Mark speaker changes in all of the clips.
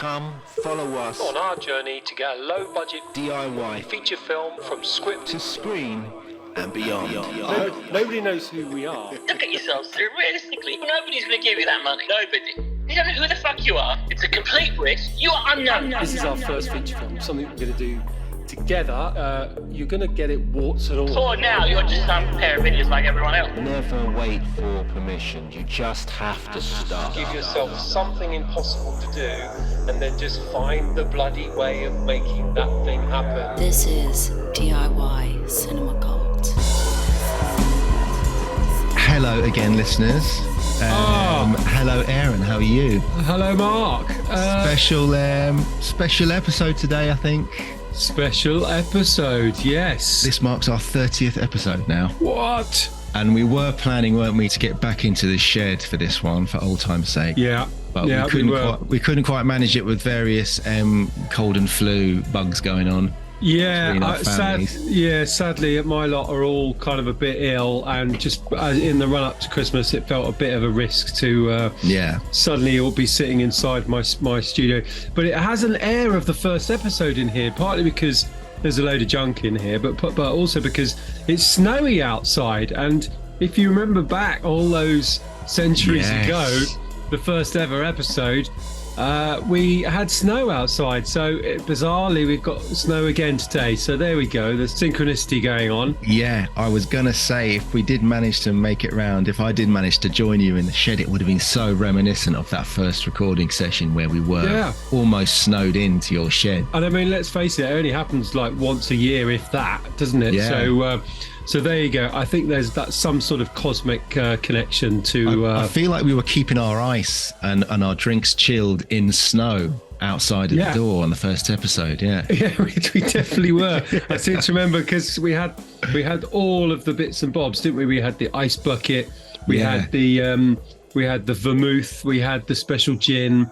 Speaker 1: Come follow us
Speaker 2: on our journey to get a low-budget
Speaker 1: DIY
Speaker 2: feature film from script
Speaker 1: to screen and beyond.
Speaker 2: Nobody knows who we are.
Speaker 3: Look at yourselves, realistically, nobody's going to give you that money. Nobody. You don't know who the fuck you are. It's a complete risk. You are unknown.
Speaker 2: This is our first feature film, something we're going to do together. You're going to get it warts and all.
Speaker 3: For now, you're just some pair of idiots like everyone else.
Speaker 1: Never wait for permission. You just have to start.
Speaker 2: Give yourself something impossible to do, and then just find the bloody way of making that thing happen.
Speaker 4: This is DIY Cinema Cult.
Speaker 5: Hello again, listeners. Hello, Aaron. How are you?
Speaker 6: Hello, Marc.
Speaker 5: Special episode today, I think.
Speaker 6: Special episode, yes.
Speaker 5: This marks our 30th episode now.
Speaker 6: What?
Speaker 5: And we were planning, weren't we, to get back into the shed for this one, for old time's sake.
Speaker 6: Yeah.
Speaker 5: But we couldn't quite manage it with various cold and flu bugs going on.
Speaker 6: Yeah, sadly, my lot are all kind of a bit ill, and just in the run-up to Christmas, it felt a bit of a risk to suddenly all be sitting inside my studio. But it has an air of the first episode in here, partly because there's a load of junk in here, but also because it's snowy outside. And if you remember back all those centuries ago, the first ever episode, we had snow outside, so bizarrely we've got snow again today. So there we go, there's synchronicity going on.
Speaker 5: Yeah, I was gonna say, if we did manage to make it round, if I did manage to join you in the shed, it would have been so reminiscent of that first recording session where we were almost snowed into your shed.
Speaker 6: And I mean, let's face it only happens like once a year, if that, doesn't it? So there you go. I think that's some sort of cosmic connection to...
Speaker 5: I feel like we were keeping our ice and our drinks chilled in snow outside of the door on the first episode, Yeah,
Speaker 6: we definitely were. I seem to remember, because we had all of the bits and bobs, didn't we? We had the ice bucket, we had the vermouth, we had the special gin,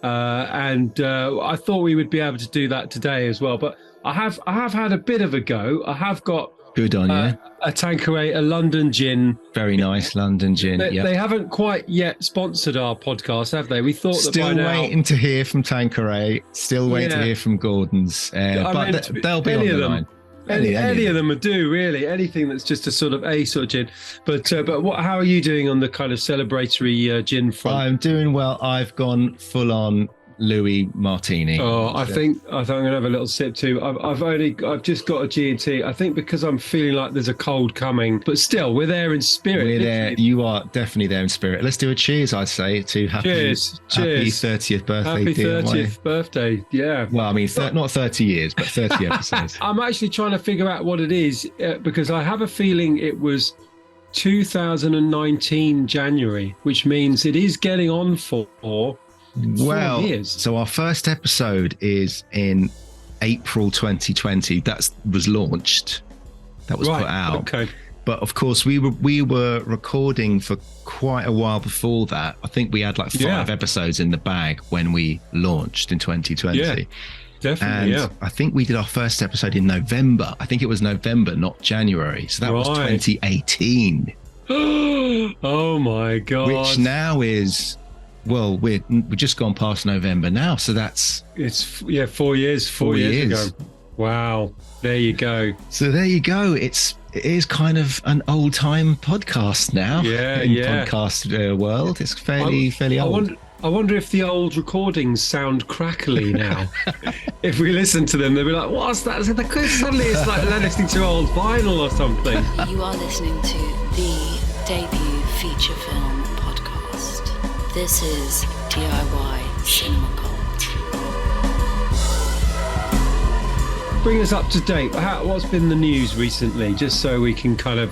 Speaker 6: and I thought we would be able to do that today as well. But I have had a bit of a go. I have got...
Speaker 5: Good on you.
Speaker 6: A Tanqueray, a London gin.
Speaker 5: Very nice, London gin.
Speaker 6: They haven't quite yet sponsored our podcast, have they? We thought
Speaker 5: still
Speaker 6: that by now...
Speaker 5: waiting to hear from Tanqueray. Still waiting to hear from Gordon's. But they'll be on the line.
Speaker 6: Any of them would do, really. Anything that's just a sort of gin. But how are you doing on the kind of celebratory gin front?
Speaker 5: I'm doing well. I've gone full on Louis Martini.
Speaker 6: I think I'm gonna have a little sip too. I've just got a G&T. I think because I'm feeling like there's a cold coming, but still we're there in spirit.
Speaker 5: We're there. You are definitely there in spirit. Let's do a cheers, I'd say, to happy 30th birthday.
Speaker 6: Happy 30th birthday. Yeah.
Speaker 5: Well, I mean, not 30 years, but 30 episodes.
Speaker 6: I'm actually trying to figure out what it is because I have a feeling it was 2019 January, which means it is getting on for 4 years.
Speaker 5: So our first episode is in April 2020. That was launched. That was put out.
Speaker 6: Okay.
Speaker 5: But of course, we were recording for quite a while before that. I think we had like 5 episodes in the bag when we launched in 2020.
Speaker 6: Yeah, definitely.
Speaker 5: And I think we did our first episode in November. I think it was November, not January. So that was 2018.
Speaker 6: Oh my God.
Speaker 5: Which now is... Well, we've just gone past November now, so it's
Speaker 6: 4 years. 4 years ago. Wow, there you go.
Speaker 5: So there you go. It is kind of an old time podcast now. Podcast world. It's fairly old.
Speaker 6: I wonder if the old recordings sound crackly now. If we listen to them, they'll be like, "What's that?" Suddenly, it's like they're listening to old vinyl or something.
Speaker 4: You are listening to the debut feature film podcast. This is DIY Cinema Cult.
Speaker 6: Bring us up to date. What's been the news recently? Just so we can kind of...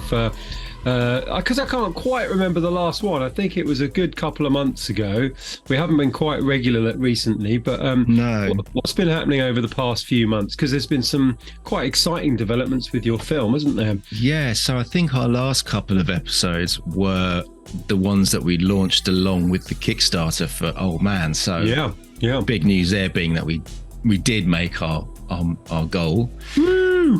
Speaker 6: because I can't quite remember the last one. I think it was a good couple of months ago. We haven't been quite regular recently, but
Speaker 5: no.
Speaker 6: What's been happening over the past few months? Because there's been some quite exciting developments with your film, hasn't there?
Speaker 5: Yeah, so I think our last couple of episodes were the ones that we launched along with the Kickstarter for Old Man. So big news there being that we did make our goal.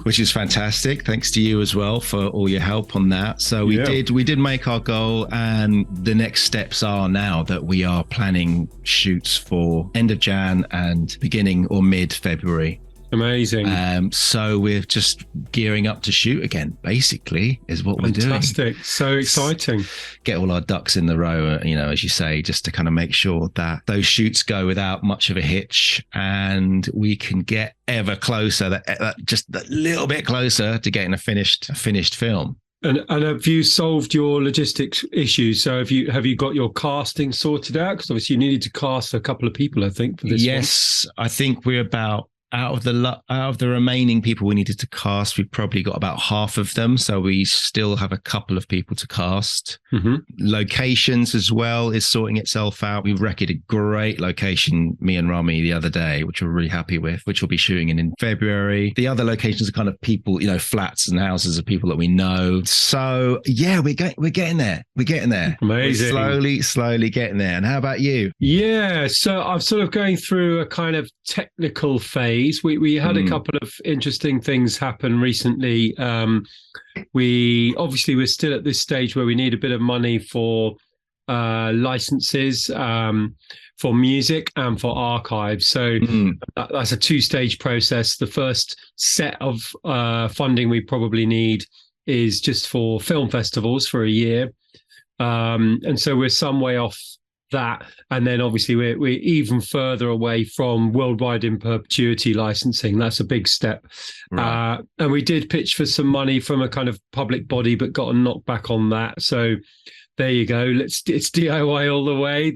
Speaker 5: which is fantastic. Thanks to you as well for all your help on that. So we did make our goal, and the next steps are now that we are planning shoots for end of Jan and beginning or mid-February.
Speaker 6: Amazing.
Speaker 5: So we're just gearing up to shoot again, basically, is what we're doing.
Speaker 6: Fantastic. So exciting.
Speaker 5: Get all our ducks in the row, as you say, just to kind of make sure that those shoots go without much of a hitch, and we can get ever closer, that just a little bit closer to getting a finished film.
Speaker 6: And have you solved your logistics issues? So have you got your casting sorted out? Because obviously you needed to cast a couple of people, I think, for this one.
Speaker 5: Yes, I think we're about out of the remaining people we needed to cast, we've probably got about half of them. So we still have a couple of people to cast. Mm-hmm. Locations as well is sorting itself out. We've wrecked a great location, me and Rami, the other day, which we're really happy with, which we'll be shooting in February. The other locations are kind of people,
Speaker 6: flats
Speaker 5: and houses of people that we know. So yeah, we're getting there. We're getting there.
Speaker 6: Amazing.
Speaker 5: We're slowly getting there. And how about you?
Speaker 6: Yeah, so I'm sort of going through a kind of technical phase. We had a couple of interesting things happen recently. We're still at this stage where we need a bit of money for licenses for music and for archives. So that's a two-stage process. The first set of funding we probably need is just for film festivals for a year. And so we're some way off that, and then obviously we're even further away from worldwide in perpetuity licensing. That's a big step. Right. And we did pitch for some money from a kind of public body, but got a knockback on that. So there you go. It's DIY all the way.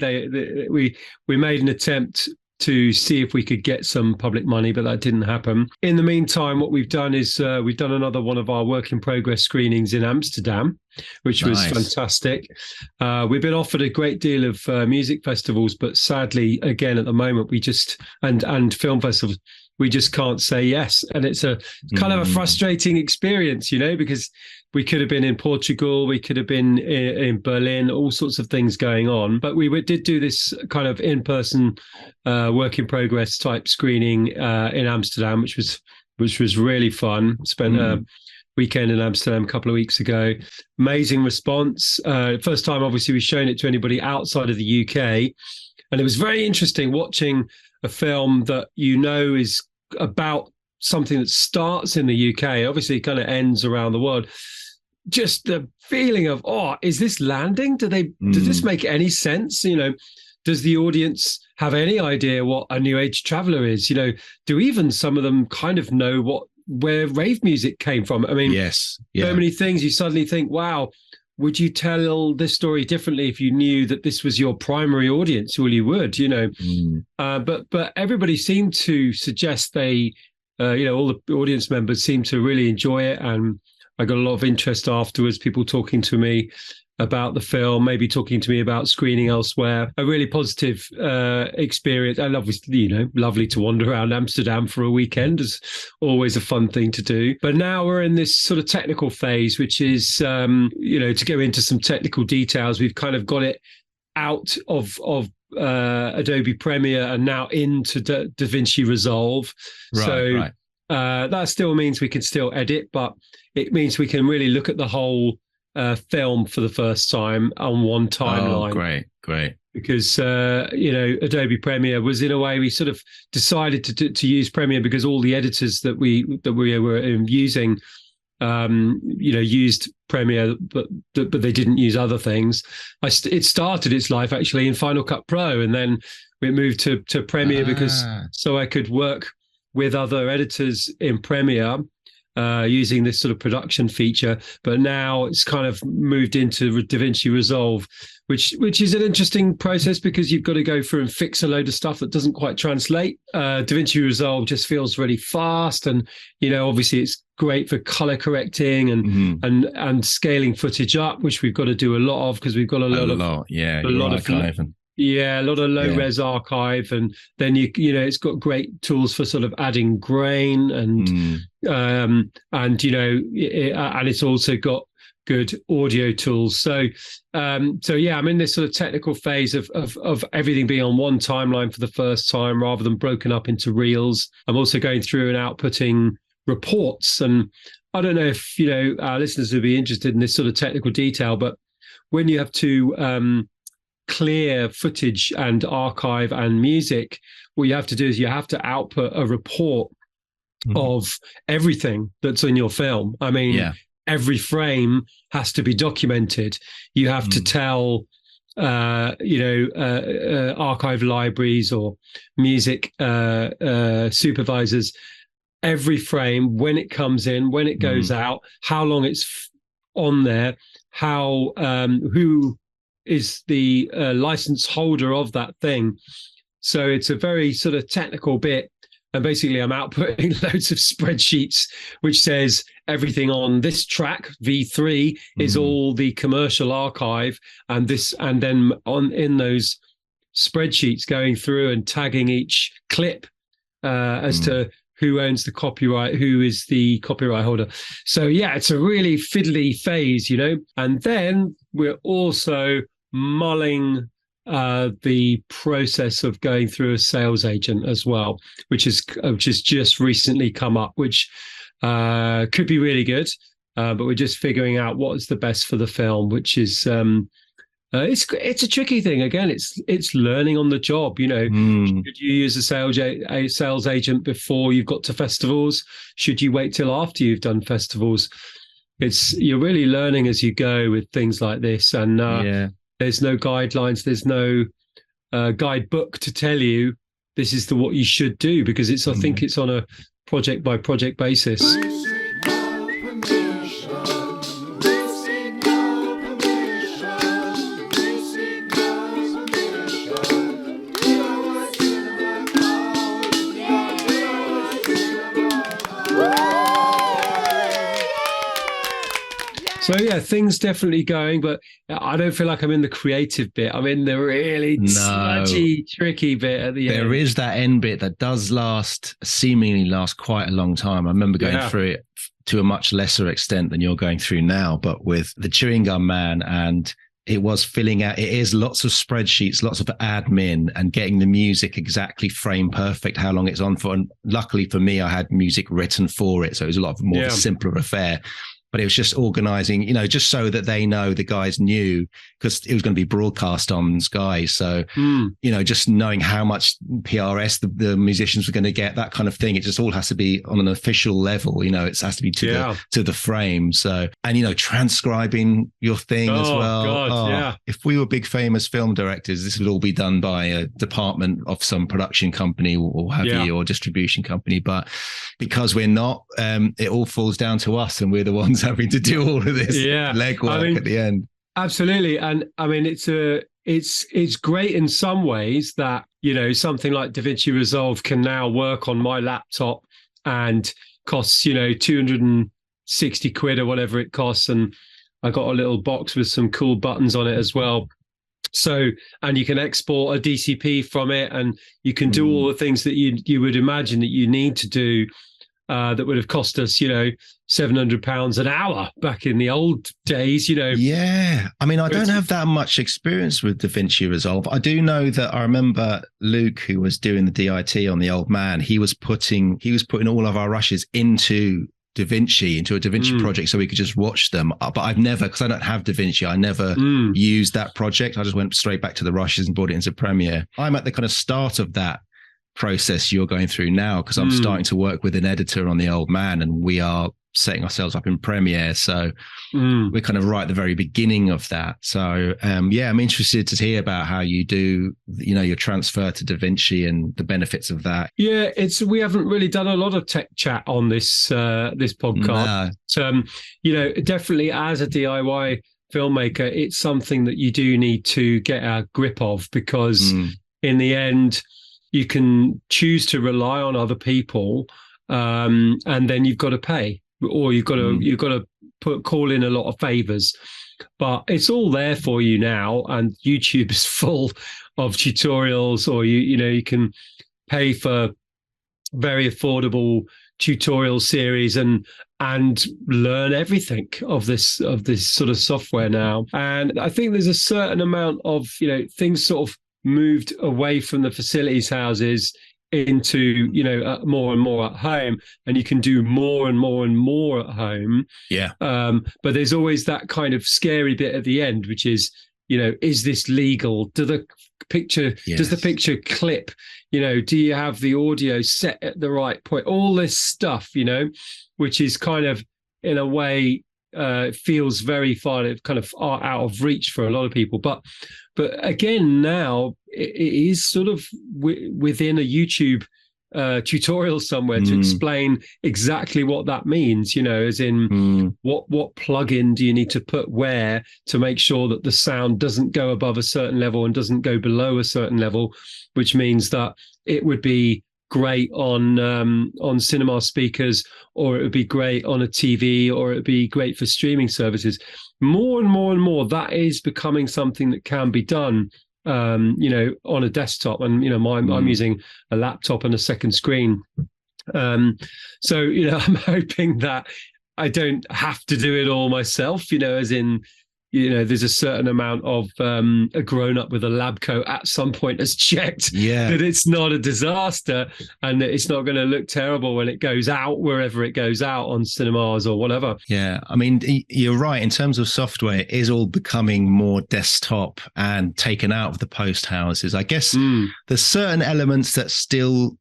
Speaker 6: We made an attempt to see if we could get some public money, but that didn't happen. In the meantime, what we've done is we've done another one of our work in progress screenings in Amsterdam, which was fantastic. We've been offered a great deal of music festivals, but sadly, again, at the moment, we just and film festivals, we just can't say yes. And it's a kind of a frustrating experience, because we could have been in Portugal, we could have been in Berlin, all sorts of things going on. But we did do this kind of in-person work in progress type screening in Amsterdam, which was really fun. Spent a weekend in Amsterdam a couple of weeks ago. Amazing response. First time, obviously, we've shown it to anybody outside of the UK. And it was very interesting watching a film that is about something that starts in the UK, obviously kind of ends around the world. Just the feeling of, is this landing? Does this make any sense? Does the audience have any idea what a New Age traveler is? Do even some of them kind of know where rave music came from? I mean, yes, so many things you suddenly think, wow, would you tell this story differently if you knew that this was your primary audience? Well, you would, but everybody seemed to suggest they, all the audience members seemed to really enjoy it. And I got a lot of interest afterwards, people talking to me about the film, maybe talking to me about screening elsewhere. A really positive experience. And obviously, lovely to wander around Amsterdam for a weekend is always a fun thing to do. But now we're in this sort of technical phase, which is, to go into some technical details, we've kind of got it out of Adobe Premiere and now into DaVinci Resolve. Right. That still means we can still edit, but it means we can really look at the whole film for the first time on one timeline.
Speaker 5: Oh, great.
Speaker 6: Because, Adobe Premiere was, in a way, we sort of decided to use Premiere because all the editors that we were using, used Premiere, but they didn't use other things. It started its life actually in Final Cut Pro, and then we moved to Premiere because so I could work with other editors in Premiere using this sort of production feature. But now it's kind of moved into DaVinci Resolve, which is an interesting process because you've got to go through and fix a load of stuff that doesn't quite translate. DaVinci Resolve just feels really fast, and obviously it's great for color correcting and scaling footage up, which we've got to do a lot of because we've got a lot of archiving. Yeah, a lot of low res archive, and then it's got great tools for sort of adding grain and it's also got good audio tools. So I'm in this sort of technical phase of everything being on one timeline for the first time rather than broken up into reels. I'm also going through and outputting reports. And I don't know if, our listeners would be interested in this sort of technical detail, but when you have to clear footage and archive and music, what you have to do is you have to output a report of everything that's in your film. I mean, every frame has to be documented. You have to tell, archive libraries or music supervisors, every frame, when it comes in, when it goes out, how long it's on there, how who is the license holder of that thing. So it's a very sort of technical bit. And basically I'm outputting loads of spreadsheets which says everything on this track, V3, is all the commercial archive, and then in those spreadsheets going through and tagging each clip as to who owns the copyright, who is the copyright holder. So yeah, it's a really fiddly phase, And then we're also mulling the process of going through a sales agent as well, which is just recently come up, which could be really good, but we're just figuring out what is the best for the film, which is it's a tricky thing. Again, it's learning on the job. Should you use a sales agent before you've got to festivals? Should you wait till after you've done festivals? You're really learning as you go with things like this, and there's no guidelines. There's no guidebook to tell you this is what you should do, because I think it's on a project by project basis. So yeah, things definitely going, but I don't feel like I'm in the creative bit. I'm in the really smudgy, tricky bit at the end.
Speaker 5: There is that end bit that does seemingly last quite a long time. I remember going through it to a much lesser extent than you're going through now, but with the Chewing Gum Man, and it was filling out, it is lots of spreadsheets, lots of admin, and getting the music exactly frame perfect, how long it's on for. And luckily for me, I had music written for it, so it was a lot more of a simpler affair. But it was just organizing, just so that they know, the guys knew, because it was going to be broadcast on Sky. So, just knowing how much PRS the musicians were going to get, that kind of thing. It just all has to be on an official level. It has to be to the frame. So, and, transcribing your thing as well. God, if we were big famous film directors, this would all be done by a department of some production company or have you, or distribution company. But because we're not, it all falls down to us, and we're the ones having to do all of this legwork at the end.
Speaker 6: Absolutely. And I mean, it's great in some ways that, something like DaVinci Resolve can now work on my laptop and costs, 260 quid or whatever it costs. And I got a little box with some cool buttons on it as well. So, and you can export a DCP from it, and you can do all the things that you would imagine that you need to do. That would have cost us, £700 an hour back in the old days,
Speaker 5: Yeah. I mean, I don't have that much experience with DaVinci Resolve. I do know that I remember Luke, who was doing the DIT on the Old Man, he was putting all of our rushes into a DaVinci project, so we could just watch them. But I've never, because I don't have DaVinci, I never used that project. I just went straight back to the rushes and brought it into Premiere. I'm at the kind of start of that process you're going through now, because I'm starting to work with an editor on the Old Man, and we are setting ourselves up in Premiere. So we're kind of right at the very beginning of that. So I'm interested to hear about how you do, your transfer to DaVinci and the benefits of that.
Speaker 6: Yeah, we haven't really done a lot of tech chat on this podcast. No. Definitely as a DIY filmmaker, it's something that you do need to get a grip of, because in the end, you can choose to rely on other people, and then you've got to pay, or you've got to call in a lot of favors. But it's all there for you now, and YouTube is full of tutorials, or you can pay for very affordable tutorial series and learn everything of this sort of software now. And I think there's a certain amount of things sort of moved away from the facilities houses into, more and more at home, and you can do more and more and more at home.
Speaker 5: Yeah.
Speaker 6: But there's always that kind of scary bit at the end, which is, is this legal? Does the picture clip? Do you have the audio set at the right point? All this stuff, which is kind of, in a way, feels very far kind of out of reach for a lot of people. But again, now it is sort of within a YouTube tutorial somewhere to explain exactly what that means, as in what plugin do you need to put where to make sure that the sound doesn't go above a certain level and doesn't go below a certain level, which means that it would be great on cinema speakers, or it would be great on a TV, or it would be great for streaming services. More and more and more, that is becoming something that can be done, on a desktop. And, I'm using a laptop and a second screen. So, I'm hoping that I don't have to do it all myself, as in, there's a certain amount of a grown-up with a lab coat at some point has checked that it's not a disaster and that it's not going to look terrible when it goes out, wherever it goes out, on cinemas or whatever.
Speaker 5: Yeah, I mean, you're right. In terms of software, it is all becoming more desktop and taken out of the post houses. I guess there's certain elements that still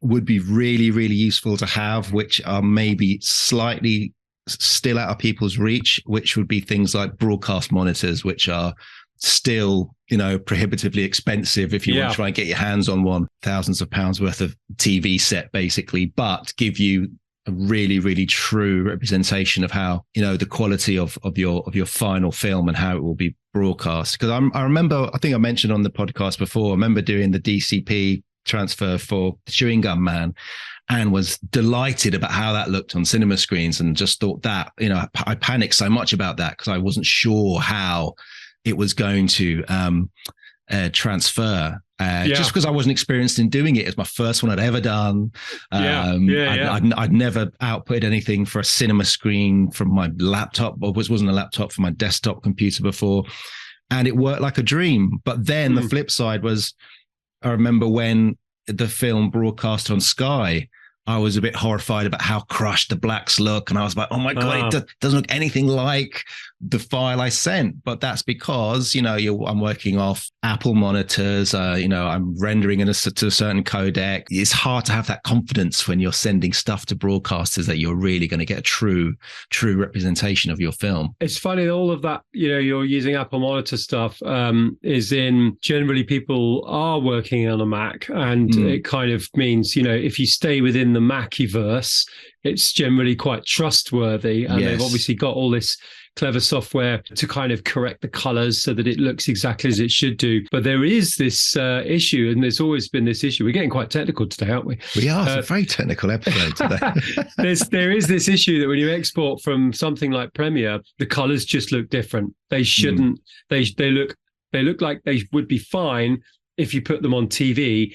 Speaker 5: would be really, really useful to have, which are maybe slightly still out of people's reach, which would be things like broadcast monitors, which are still, prohibitively expensive if you want to try and get your hands on one. Thousands of pounds worth of TV set, basically, but give you a really, really true representation of how, the quality of your final film and how it will be broadcast. Because I remember, I think I mentioned on the podcast before, I remember doing the DCP transfer for the Chewing Gum Man, and was delighted about how that looked on cinema screens, and just thought that, I panicked so much about that because I wasn't sure how it was going to transfer. Just because I wasn't experienced in doing it. It was my first one I'd ever done. I'd never outputted anything for a cinema screen from my laptop, or wasn't a laptop, for my desktop computer before. And it worked like a dream. But then the flip side was, I remember when the film broadcast on Sky, I was a bit horrified about how crushed the blacks look. And I was like, oh my God, it doesn't look anything like the file I sent. But that's because, I'm working off Apple monitors, I'm rendering to a certain codec. It's hard to have that confidence when you're sending stuff to broadcasters that you're really going to get a true representation of your film.
Speaker 6: It's funny, all of that, you're using Apple monitor stuff is in, generally people are working on a Mac, and it kind of means, if you stay within the Maciverse, it's generally quite trustworthy, and they've obviously got all this clever software to kind of correct the colors so that it looks exactly as it should do. But there is this issue, and there's always been this issue. We're getting quite technical today, aren't we?
Speaker 5: We are. It's a very technical episode today.
Speaker 6: There is this issue that when you export from something like Premiere, the colors just look different. They shouldn't. They look like they would be fine if you put them on TV,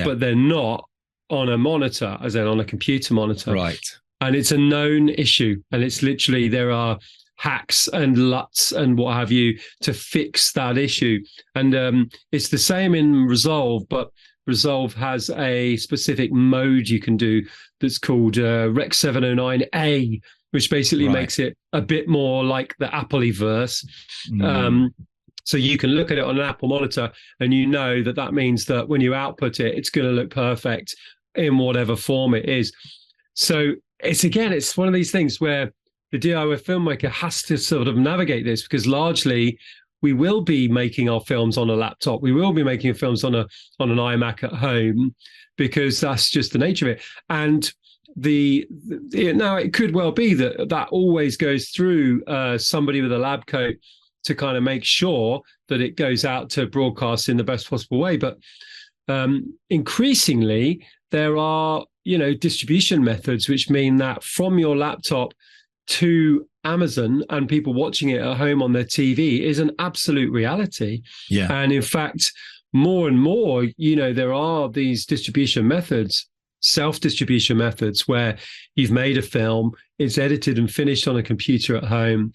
Speaker 6: but they're not on a monitor, as in on a computer monitor.
Speaker 5: Right.
Speaker 6: And it's a known issue. And it's literally, there are hacks and LUTs and what have you to fix that issue. And it's the same in Resolve, but Resolve has a specific mode you can do that's called Rec 709A, which basically makes it a bit more like the Appleiverse. So you can look at it on an Apple monitor, and that means that when you output it, it's going to look perfect in whatever form it is. So it's one of these things where the DIY filmmaker has to sort of navigate this, because largely we will be making our films on a laptop. We will be making films on an iMac at home, because that's just the nature of it. And now it could well be that always goes through somebody with a lab coat to kind of make sure that it goes out to broadcast in the best possible way. But increasingly, there are, distribution methods, which mean that from your laptop to Amazon and people watching it at home on their TV is an absolute reality. Yeah. And in fact, more and more, there are these distribution methods, self-distribution methods, where you've made a film, it's edited and finished on a computer at home,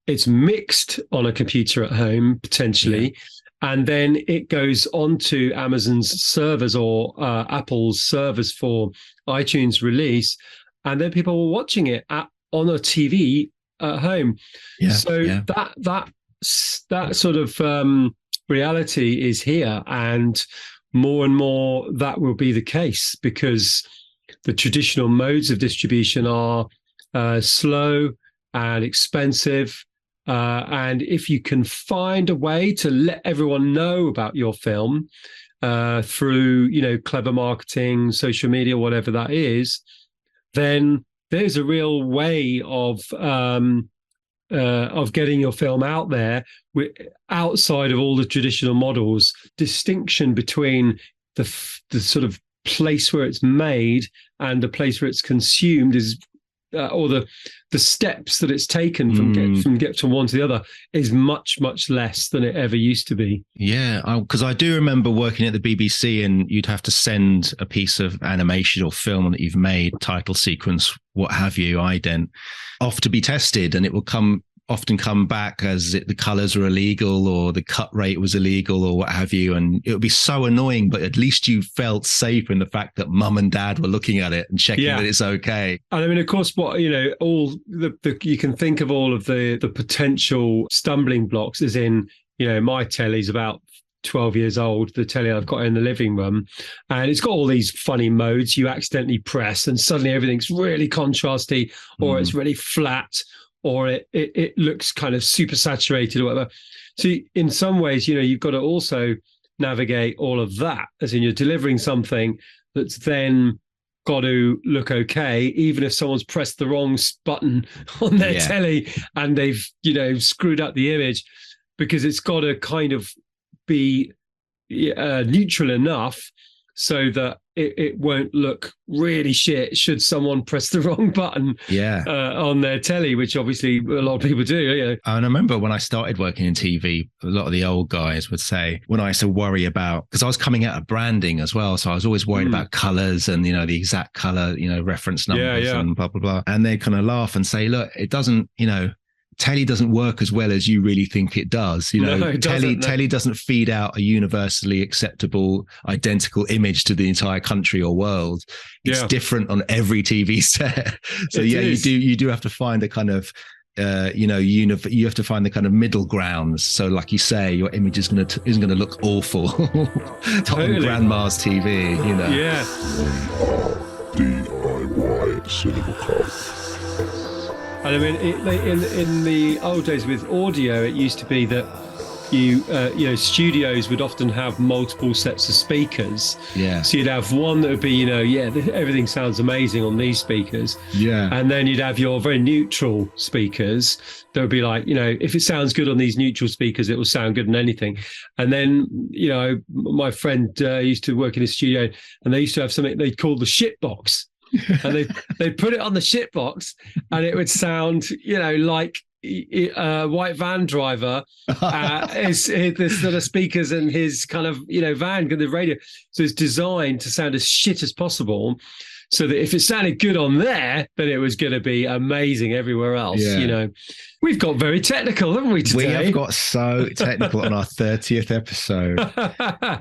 Speaker 6: it's mixed on a computer at home, potentially, and then it goes onto Amazon's servers or Apple's servers for iTunes release, and then people were watching it on a TV at home. That sort of reality is here, and more that will be the case, because the traditional modes of distribution are slow and expensive. And if you can find a way to let everyone know about your film through, clever marketing, social media, whatever that is, then there's a real way of getting your film out there outside of all the traditional models. Distinction between the sort of place where it's made and the place where it's consumed is, or the steps that it's taken from get from one to the other is much less than it ever used to be.
Speaker 5: Yeah, because I do remember working at the BBC, and you'd have to send a piece of animation or film that you've made, title sequence, what have you, ident, off to be tested, and it will often come back as the colors are illegal or the cut rate was illegal or what have you. And it would be so annoying, but at least you felt safe in the fact that mum and dad were looking at it and checking that it's okay.
Speaker 6: And I mean, of course, all you can think of all of the potential stumbling blocks, as in, my telly's about 12 years old, the telly I've got in the living room, and it's got all these funny modes you accidentally press and suddenly everything's really contrasty, or it's really flat, or it looks kind of super saturated or whatever. So in some ways, you've got to also navigate all of that, as in you're delivering something that's then got to look okay, even if someone's pressed the wrong button on their telly and they've, screwed up the image, because it's got to kind of be neutral enough so that it won't look really shit should someone press the wrong button on their telly, which obviously a lot of people do.
Speaker 5: And I remember when I started working in TV, a lot of the old guys would say, when I used to worry about, because I was coming out of branding as well, so I was always worried about colors and, the exact color, reference numbers and blah, blah, blah. And they kind of laugh and say, look, it doesn't, telly doesn't work as well as you really think it does. Telly doesn't feed out a universally acceptable, identical image to the entire country or world. It's different on every TV set. So you do have to find a kind of, you have to find the kind of middle grounds. So, like you say, your image isn't going to look awful on grandma's TV.
Speaker 6: Yeah.
Speaker 7: DIY Cinema Club.
Speaker 6: And I mean, in the old days with audio, it used to be that studios would often have multiple sets of speakers.
Speaker 5: Yeah.
Speaker 6: So you'd have one that would be, everything sounds amazing on these speakers. Yeah. And then you'd have your very neutral speakers that would be like, if it sounds good on these neutral speakers, it will sound good on anything. And then, my friend used to work in a studio, and they used to have something they called the shit box. And they put it on the shit box, and it would sound, like a white van driver is this sort of speakers in his kind of van, the radio. So it's designed to sound as shit as possible, so that if it sounded good on there, then it was going to be amazing everywhere else. We've got very technical, haven't we, today?
Speaker 5: We have got so technical on our 30th episode.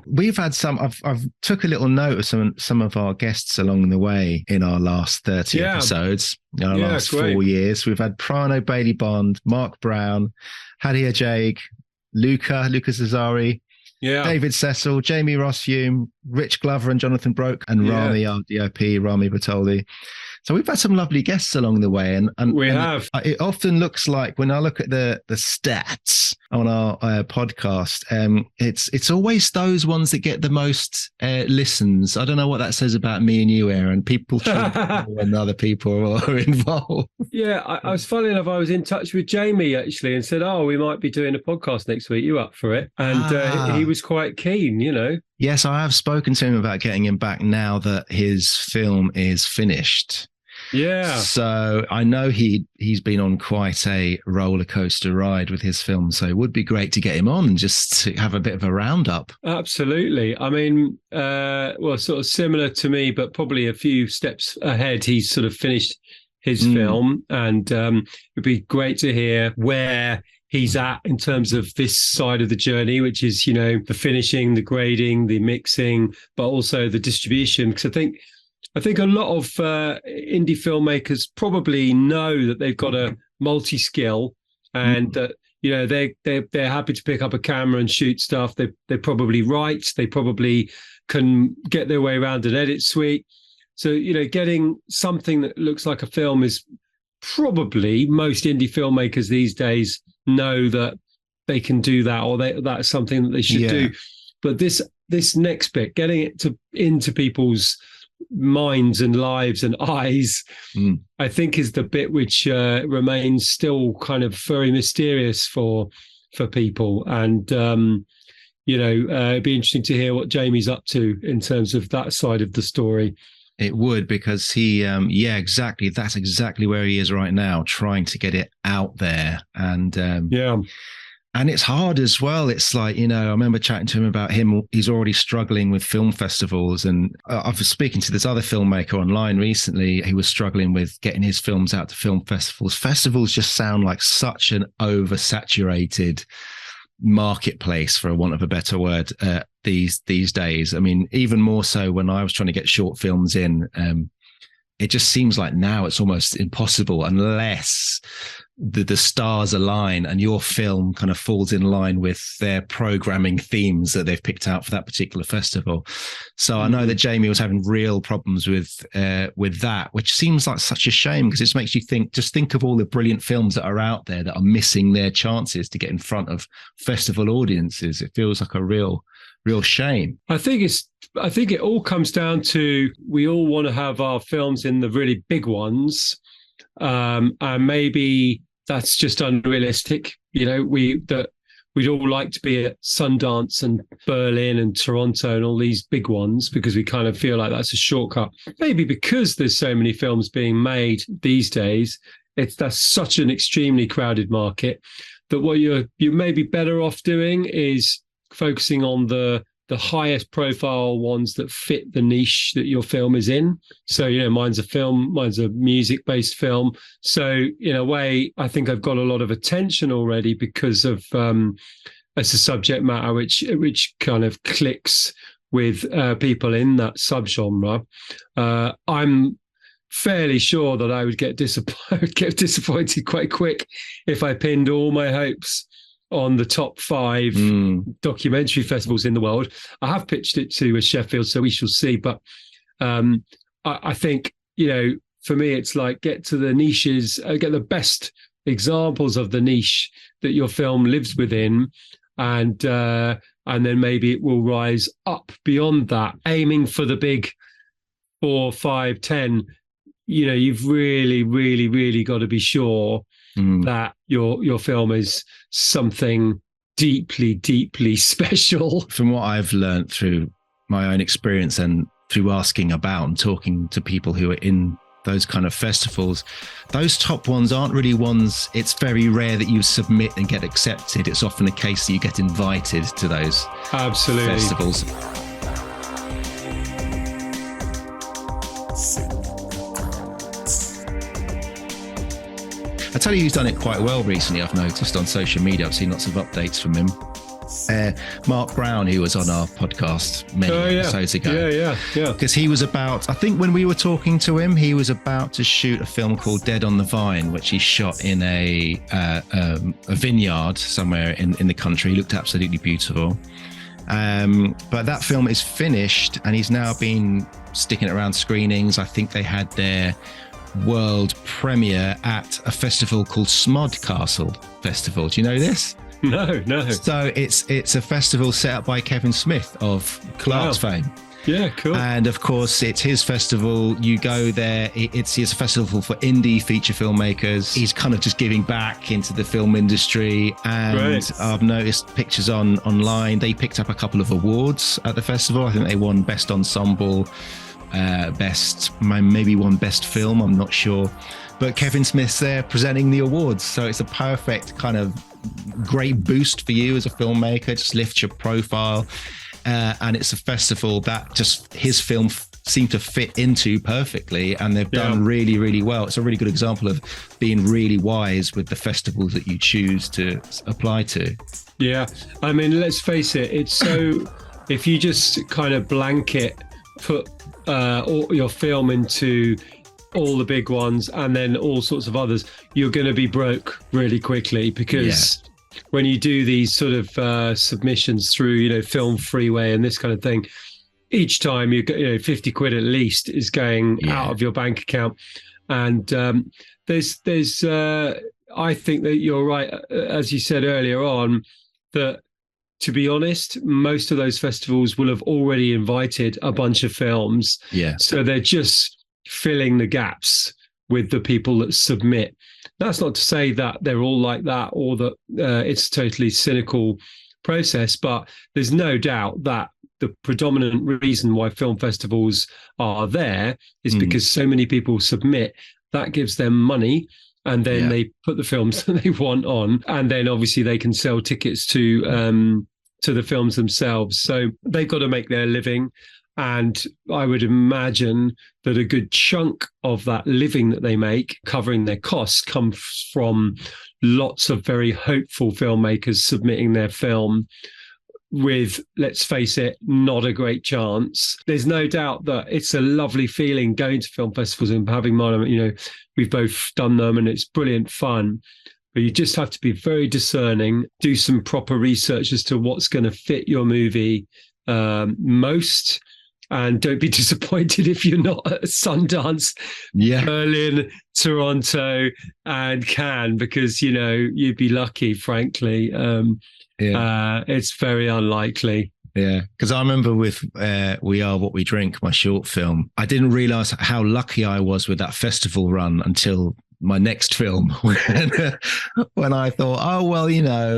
Speaker 5: We've had I've took a little note of some of our guests along the way in our last 30 episodes, in our last 4 years. We've had Prano Bailey Bond, Marc Brown, Hadia Jaig, Luca Cesari, David Cecil, Jamie Ross Hume, Rich Glover and Jonathan Broke, and Rami, our DOP, Rami Bertoldi. So we've had some lovely guests along the way, and
Speaker 6: we have.
Speaker 5: It often looks like, when I look at the stats on our podcast, it's always those ones that get the most listens. I don't know what that says about me and you, Aaron. People treat when other people are involved.
Speaker 6: Yeah, I was, funny enough, I was in touch with Jamie actually and said, we might be doing a podcast next week. You up for it? And he was quite keen,
Speaker 5: Yes, I have spoken to him about getting him back now that his film is finished.
Speaker 6: Yeah.
Speaker 5: So I know he's been on quite a roller coaster ride with his film. So it would be great to get him on and just to have a bit of a roundup.
Speaker 6: Absolutely. I mean, sort of similar to me, but probably a few steps ahead. He's sort of finished his film, and it'd be great to hear where he's at in terms of this side of the journey, which is, you know, the finishing, the grading, the mixing, but also the distribution. Because I think a lot of indie filmmakers probably know that they've got a multi-skill, and that, you know, they're happy to pick up a camera and shoot stuff. They probably write. They probably can get their way around an edit suite. So, you know, getting something that looks like a film is probably, most indie filmmakers these days know that they can do that, or that's something that they should do. But this next bit, getting it into people's minds and lives and eyes, I think is the bit which remains still kind of very mysterious for people. And you know, it'd be interesting to hear what Jamie's up to in terms of that side of the story.
Speaker 5: It would, because he, exactly. That's exactly where he is right now, trying to get it out there. And and it's hard as well. It's like, you know, I remember chatting to him about him. He's already struggling with film festivals. And I was speaking to this other filmmaker online recently. He was struggling with getting his films out to film festivals. Festivals just sound like such an oversaturated marketplace, for want of a better word, these days. I mean, even more so when I was trying to get short films in, it just seems like now it's almost impossible unless the stars align and your film kind of falls in line with their programming themes that they've picked out for that particular festival. So I know that Jamie was having real problems with that, which seems like such a shame, because it just makes you think of all the brilliant films that are out there that are missing their chances to get in front of festival audiences. It feels like a real shame.
Speaker 6: I think it all comes down to, we all want to have our films in the really big ones, and maybe that's just unrealistic. You know, we'd all like to be at Sundance and Berlin and Toronto and all these big ones, because we kind of feel like that's a shortcut. Maybe because there's so many films being made these days, that's such an extremely crowded market that what you're maybe better off doing is focusing on the highest profile ones that fit the niche that your film is in. So, you know, mine's a music-based film. So in a way, I think I've got a lot of attention already because of as a subject matter which kind of clicks with people in that subgenre. I'm fairly sure that I would get disappointed quite quick if I pinned all my hopes on the top 5 documentary festivals in the world. I have pitched it to Sheffield, so we shall see. But I think, you know, for me, it's like, get to the niches, get the best examples of the niche that your film lives within, and then maybe it will rise up beyond that, aiming for the big 4, 5, 10. You know, you've really, really, really got to be sure that your film is something deeply, deeply special.
Speaker 5: From what I've learned through my own experience and through asking about and talking to people who are in those kind of festivals, those top ones aren't really ones. It's very rare that you submit and get accepted. It's often a case that you get invited to those festivals. I tell you who's done it quite well recently, I've noticed on social media. I've seen lots of updates from him. Marc Brown, who was on our podcast many episodes ago. Yeah. Because he was about, I think when we were talking to him, he was about to shoot a film called Dead on the Vine, which he shot in a vineyard somewhere in the country. It looked absolutely beautiful. But that film is finished, and he's now been sticking it around screenings. I think they had their world premiere at a festival called Smodcastle Festival. Do you know this?
Speaker 6: No.
Speaker 5: So it's a festival set up by Kevin Smith of Clark's fame.
Speaker 6: Yeah, cool.
Speaker 5: And of course, it's his festival. You go there. It's a festival for indie feature filmmakers. He's kind of just giving back into the film industry. And I've noticed pictures online. They picked up a couple of awards at the festival. I think they won Best Ensemble, maybe one Best Film. I'm not sure. But Kevin Smith's there presenting the awards. So it's a perfect kind of great boost for you as a filmmaker. Just lift your profile. And it's a festival that just his film seem to fit into perfectly, and they've done really, really well. It's a really good example of being really wise with the festivals that you choose to apply to. Yeah,
Speaker 6: I mean, let's face it, it's so, if you just kind of blanket put all your film into all the big ones and then all sorts of others, you're going to be broke really quickly, because when you do these sort of submissions through, Film Freeway and this kind of thing, each time you get 50 quid at least is going out of your bank account. And there's I think that you're right, as you said earlier on, that, to be honest, most of those festivals will have already invited a bunch of films. Yeah. So they're just filling the gaps with the people that submit. That's not to say that they're all like that, or that it's a totally cynical process, but there's no doubt that the predominant reason why film festivals are there is because so many people submit. That gives them money, and then they put the films that they want on, and then obviously they can sell tickets to the films themselves. So they've got to make their living, and I would imagine that a good chunk of that living that they make, covering their costs, comes from lots of very hopeful filmmakers submitting their film with, let's face it, not a great chance. There's no doubt that it's a lovely feeling going to film festivals and having mine. We've both done them and it's brilliant fun. But you just have to be very discerning, do some proper research as to what's going to fit your movie most. And don't be disappointed if you're not at Sundance, Berlin, Toronto, and Cannes, because, you'd be lucky, frankly. It's very unlikely. Yeah, because I remember with We Are What We Drink, my short film, I didn't realise how lucky I was with that festival run until my next film, when I thought, oh, well,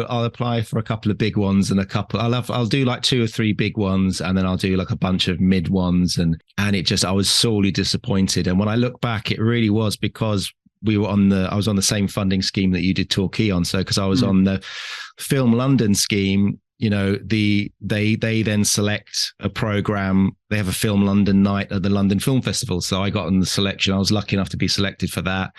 Speaker 6: I'll apply for a couple of big ones and I'll do like 2 or 3 big ones, and then I'll do like a bunch of mid ones. And I was sorely disappointed. And when I look back, it really was because I was on the same funding scheme that you did Torquay on. So, because I was on the Film London scheme, they then select a program. They have a Film London night at the London Film Festival. So I got on the selection. I was lucky enough to be selected for that.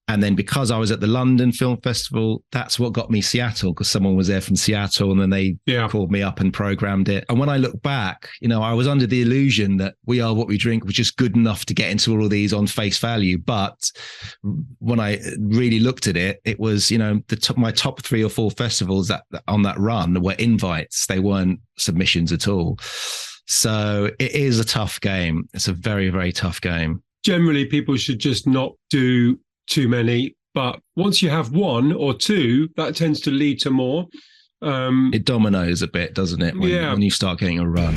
Speaker 6: And then because I was at the London Film Festival, that's what got me Seattle, because someone was there from Seattle, and then they called me up and programmed it. And when I look back, I was under the illusion that We Are What We Drink was just good enough to get into all of these on face value. But when I really looked at it, it was, my top 3 or 4 festivals that on that run were invites. They weren't submissions at all. So it is a tough game. It's a very, very tough game. Generally, people should just not do too many, but once you have 1 or 2, that tends to lead to more.
Speaker 5: It dominoes a bit, doesn't it, when you start getting a run.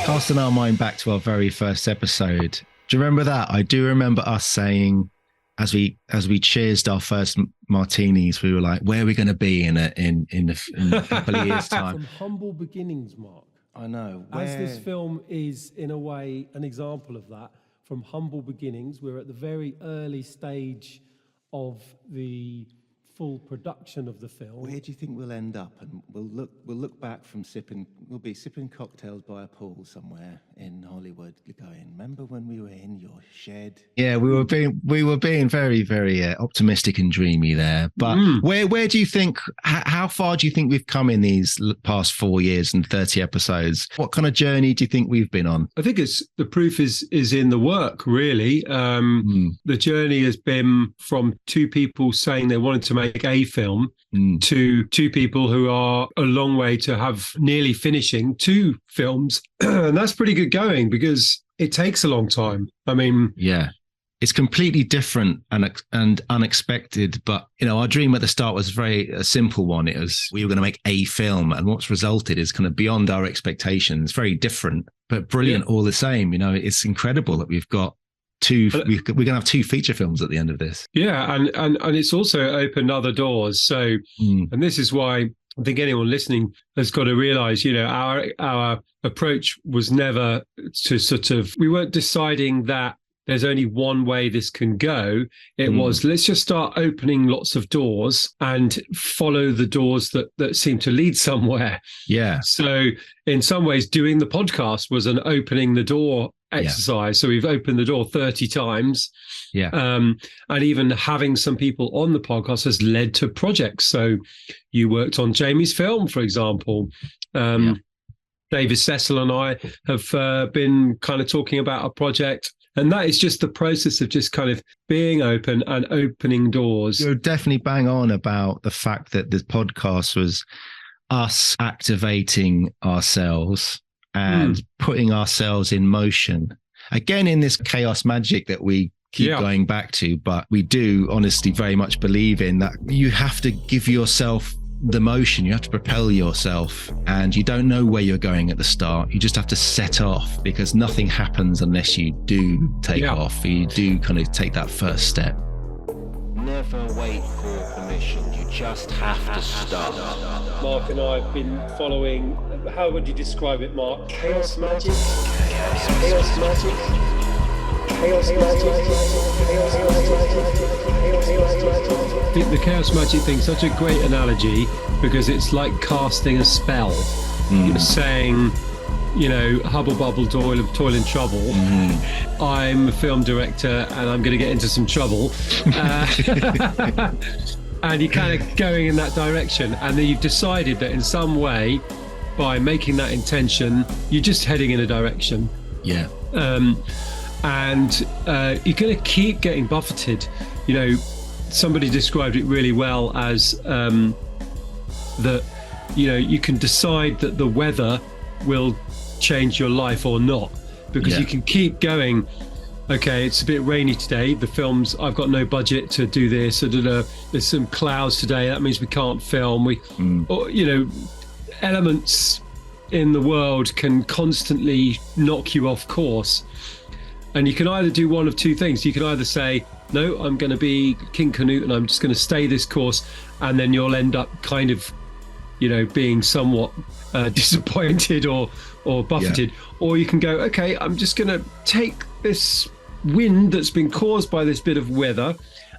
Speaker 5: Casting our mind back to our very first episode, do you remember that? I do remember us saying, as we cheersed our first martinis, we were like, "Where are we going to be in a couple of years' time?"
Speaker 8: From humble beginnings, Marc.
Speaker 5: I know.
Speaker 8: As this film is, in a way, an example of that. From humble beginnings, we're at the very early stage of the full production of the film.
Speaker 9: Where do you think we'll end up? And we'll look back from we'll be sipping cocktails by a pool somewhere in Hollywood, going, remember when we were in your shed?
Speaker 5: Yeah, we were being very, very optimistic and dreamy there. But where do you think, how far do you think we've come in these past 4 years and 30 episodes? What kind of journey do you think we've been on?
Speaker 6: I think the proof is in the work, really. The journey has been from 2 people saying they wanted to make a film to 2 people who are a long way to have nearly finishing 2 films. And that's pretty good going, because it takes a long time. I mean,
Speaker 5: it's completely different and unexpected. But, our dream at the start was a simple one. It was, we were going to make a film, and what's resulted is kind of beyond our expectations. Very different, but brilliant all the same. It's incredible that we've got we're going to have 2 feature films at the end of this.
Speaker 6: Yeah, and it's also opened other doors. So, and this is why I think anyone listening has got to realize, our approach was never to sort of, we weren't deciding that there's only one way this can go. It was, let's just start opening lots of doors and follow the doors that seem to lead somewhere.
Speaker 5: Yeah.
Speaker 6: So in some ways, doing the podcast was an opening the door exercise. So we've opened the door 30 times.
Speaker 5: Yeah.
Speaker 6: And even having some people on the podcast has led to projects. So you worked on Jamie's film, for example. David Cecil and I have been kind of talking about a project. And that is just the process of just kind of being open and opening doors.
Speaker 5: You're definitely bang on about the fact that this podcast was us activating ourselves and putting ourselves in motion. Again, in this chaos magic that we keep going back to, but we do honestly very much believe in that you have to give yourself the motion, you have to propel yourself, and you don't know where you're going at the start. You just have to set off, because nothing happens unless you do take off. You do kind of take that first step.
Speaker 1: Never wait for permission. You just have to start.
Speaker 8: Marc and I have been following, how would you describe it, Marc? Chaos magic? Chaos magic? Chaos magic?
Speaker 6: I think the chaos magic thing is such a great analogy, because it's like casting a spell. You're saying, hubble bubble toil in trouble. I'm a film director and I'm going to get into some trouble. And you're kind of going in that direction. And then you've decided that in some way, by making that intention, you're just heading in a direction.
Speaker 5: Yeah.
Speaker 6: And you're going to keep getting buffeted. Somebody described it really well as that, you can decide that the weather will change your life or not, because you can keep going. Okay, it's a bit rainy today. The film's, I've got no budget to do this. There's some clouds today. That means we can't film. Or, elements in the world can constantly knock you off course. And you can either do one of two things. You can either say, no, I'm going to be King Canute and I'm just going to stay this course. And then you'll end up kind of, being somewhat disappointed or buffeted. Yeah. Or you can go, okay, I'm just going to take this wind that's been caused by this bit of weather.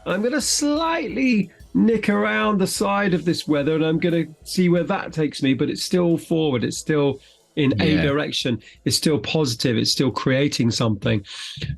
Speaker 6: I'm going to slightly nick around the side of this weather and I'm going to see where that takes me. But it's still forward. It's still in a direction. It's still positive. It's still creating something.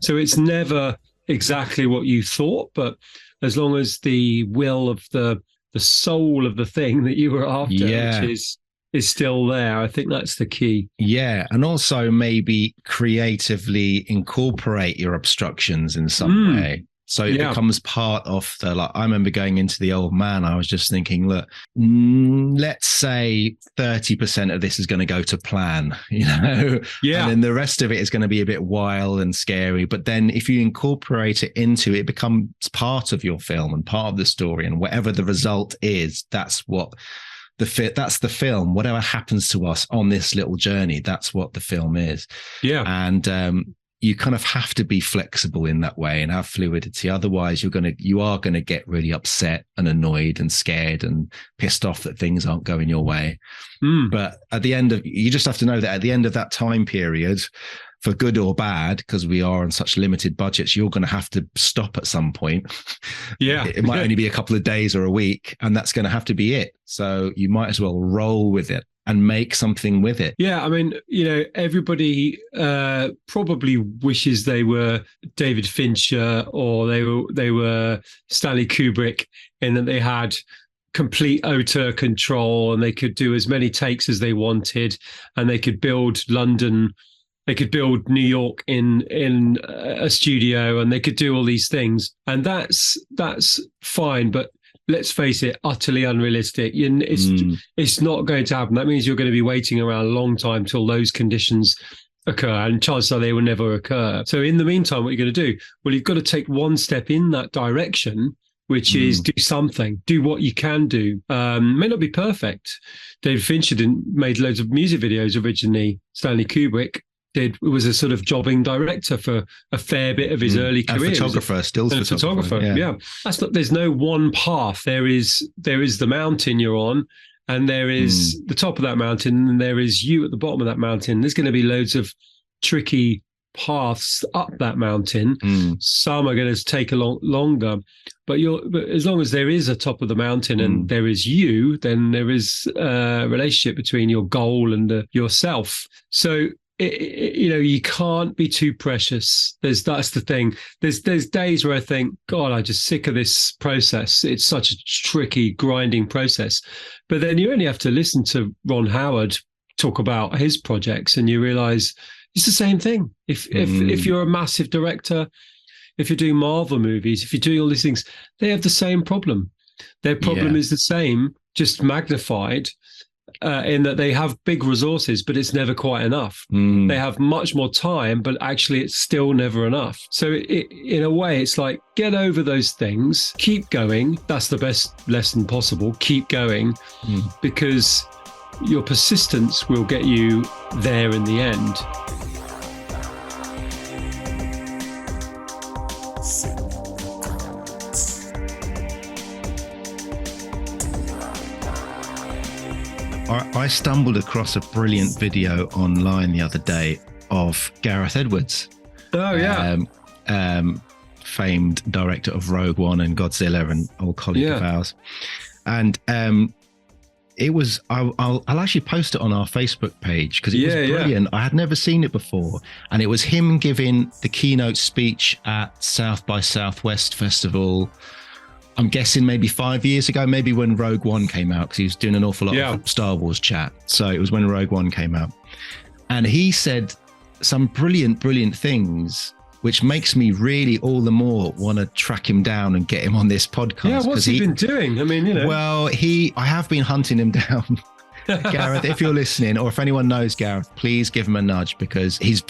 Speaker 6: So it's never exactly what you thought, but as long as the will of the soul of the thing that you were after, which is still there, I think that's the key. Yeah.
Speaker 5: And also maybe creatively incorporate your obstructions in some way. So it becomes part of I remember going into The Old Man, I was just thinking, look, let's say 30% of this is going to go to plan, and then the rest of it is going to be a bit wild and scary. But then if you incorporate it into it, it becomes part of your film and part of the story, and whatever the result is, that's what that's the film. Whatever happens to us on this little journey, that's what the film is.
Speaker 6: Yeah.
Speaker 5: And, you kind of have to be flexible in that way and have fluidity. Otherwise, you are going to get really upset and annoyed and scared and pissed off that things aren't going your way. But you just have to know that at the end of that time period, for good or bad, because we are on such limited budgets, you're going to have to stop at some point.
Speaker 6: Yeah.
Speaker 5: It might only be a couple of days or a week, and that's going to have to be it. So you might as well roll with it and make something with it.
Speaker 6: Yeah, I mean, everybody probably wishes they were David Fincher or they were Stanley Kubrick, in that they had complete auteur control and they could do as many takes as they wanted, and they could build London, they could build New York in a studio, and they could do all these things, and that's fine, but let's face it, utterly unrealistic. It's not going to happen. That means you're going to be waiting around a long time till those conditions occur, and chances are they will never occur. So in the meantime, what you're going to do? Well, you've got to take one step in that direction, which is do something, do what you can do. May not be perfect. David Fincher made loads of music videos originally. Stanley Kubrick was a sort of jobbing director for a fair bit of his early career.
Speaker 5: Stills photographer.
Speaker 6: Yeah. There's no one path. There is the mountain you're on, and there is the top of that mountain, and there is you at the bottom of that mountain. There's going to be loads of tricky paths up that mountain. Some are going to take a lot longer, but as long as there is a top of the mountain and there is you, then there is a relationship between your goal and yourself. So you can't be too precious. That's the thing. There's days where I think, God, I'm just sick of this process. It's such a tricky, grinding process. But then you only have to listen to Ron Howard talk about his projects, and you realize it's the same thing. If you're a massive director, if you're doing Marvel movies, if you're doing all these things, they have the same problem. Their problem is the same, just magnified, in that they have big resources, but it's never quite enough. They have much more time, but actually it's still never enough. So in a way, it's like, get over those things, keep going. That's the best lesson possible. Keep going, because your persistence will get you there in the end.
Speaker 5: I stumbled across a brilliant video online the other day of Gareth Edwards.
Speaker 6: Oh, yeah.
Speaker 5: Famed director of Rogue One and Godzilla, and old colleague of ours. And it was, I'll actually post it on our Facebook page, because it was brilliant. I had never seen it before. And it was him giving the keynote speech at South by Southwest Festival. I'm guessing maybe 5 years ago, maybe when Rogue One came out, because he was doing an awful lot of Star Wars chat. So it was when Rogue One came out. And he said some brilliant things, which makes me really all the more want to track him down and get him on this podcast.
Speaker 6: Yeah, what's he been doing? I mean,
Speaker 5: Well, I have been hunting him down. Gareth, if you're listening, or if anyone knows Gareth, please give him a nudge, because he's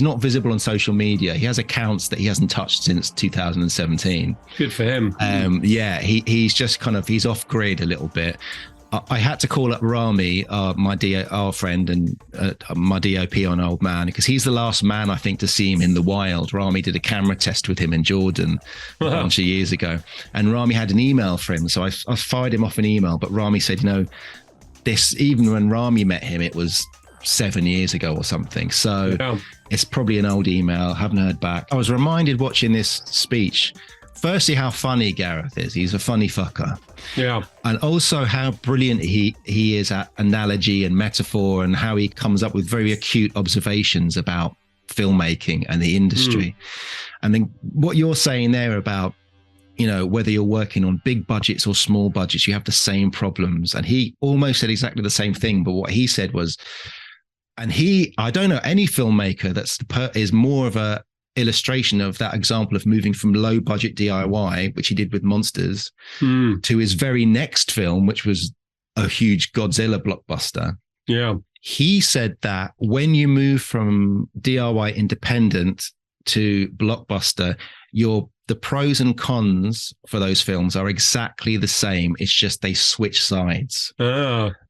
Speaker 5: not visible on social media. He has accounts that he hasn't touched since 2017.
Speaker 6: Good for him.
Speaker 5: He's just he's off grid a little bit. I had to call up Rami, our friend and my DOP on Old Man, because he's the last man, I think, to see him in the wild. Rami did a camera test with him in Jordan a bunch of years ago, and Rami had an email for him. So I fired him off an email, but Rami said, even when Rami met him, it was 7 years ago or something. So it's probably an old email. Haven't heard back. I was reminded watching this speech, firstly, how funny Gareth is. He's a funny fucker.
Speaker 6: Yeah.
Speaker 5: And also how brilliant he is at analogy and metaphor, and how he comes up with very acute observations about filmmaking and the industry. And then what you're saying there about, whether you're working on big budgets or small budgets, you have the same problems. And he almost said exactly the same thing. But what he said was, I don't know any filmmaker is more of a illustration of that example of moving from low budget DIY, which he did with Monsters, to his very next film, which was a huge Godzilla blockbuster.
Speaker 6: Yeah.
Speaker 5: He said that when you move from DIY independent to blockbuster, the pros and cons for those films are exactly the same. It's just they switch sides.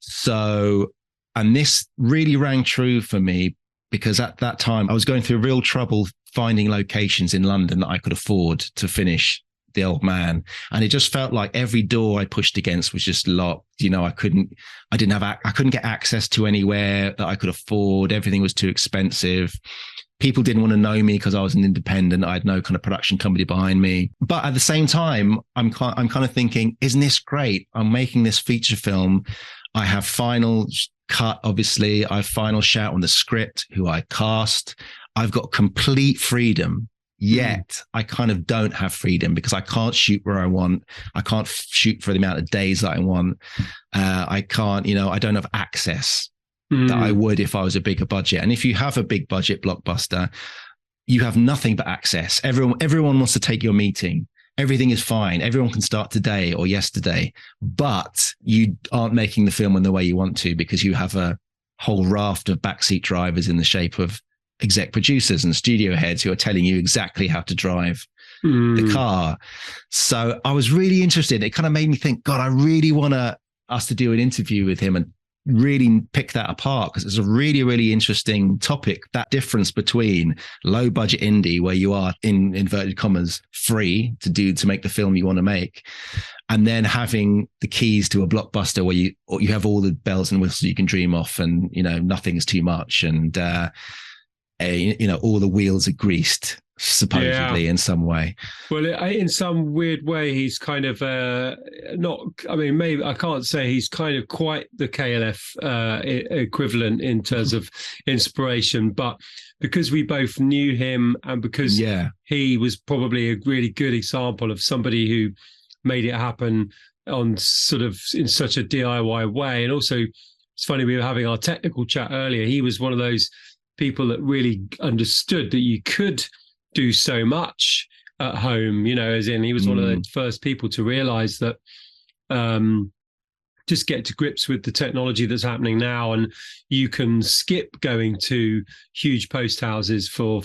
Speaker 5: So, and this really rang true for me, because at that time I was going through real trouble finding locations in London that I could afford to finish The Old Man. And it just felt like every door I pushed against was just locked. I couldn't get access to anywhere that I could afford. Everything was too expensive. People didn't want to know me because I was an independent. I had no kind of production company behind me. But at the same time, I'm kind of thinking, isn't this great? I'm making this feature film. I have final cut, obviously. I have final shout on the script, who I cast. I've got complete freedom. Yet I kind of don't have freedom, because I can't shoot where I want. I can't shoot for the amount of days that I want. I can't, I don't have access that I would if I was a bigger budget. And if you have a big budget blockbuster, you have nothing but access. Everyone wants to take your meeting. Everything is fine. Everyone can start today or yesterday, but you aren't making the film in the way you want to, because you have a whole raft of backseat drivers in the shape of exec producers and studio heads who are telling you exactly how to drive the car. So I was really interested. It kind of made me think, God, I really want us to do an interview with him and really pick that apart, because it's a really, really interesting topic, that difference between low budget indie, where you are, in inverted commas, free to make the film you want to make, and then having the keys to a blockbuster where you have all the bells and whistles you can dream of, and nothing's too much, and all the wheels are greased, supposedly, in some way.
Speaker 6: Well, in some weird way, he's kind of maybe I can't say he's kind of quite the KLF equivalent in terms of inspiration, but because we both knew him, and because he was probably a really good example of somebody who made it happen on sort of in such a DIY way. And also, it's funny, we were having our technical chat earlier. He was one of those people that really understood that you could do so much at home, as in he was one of the first people to realize that just get to grips with the technology that's happening now, and you can skip going to huge post houses for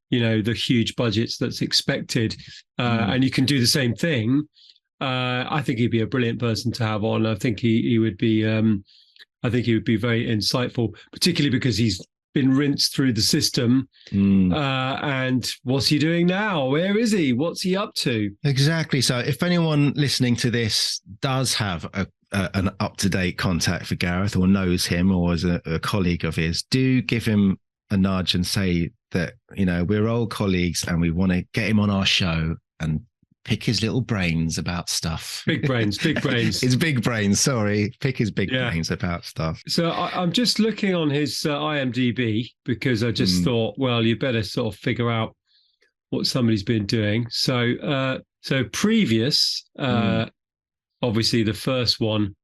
Speaker 6: the huge budgets that's expected, and you can do the same thing. I think he'd be a brilliant person to have on. I think he would be very insightful, particularly because he's been rinsed through the system. And what's he doing now? Where is he? What's he up to?
Speaker 5: Exactly. So if anyone listening to this does have an up-to-date contact for Gareth, or knows him, or is a colleague of his, do give him a nudge and say that, we're old colleagues and we want to get him on our show and pick his little brains about stuff.
Speaker 6: Big brains.
Speaker 5: His big brains, sorry. Pick his big brains about stuff.
Speaker 6: So I'm just looking on his IMDb, because I just thought, well, you better sort of figure out what somebody's been doing. So previous, obviously the first one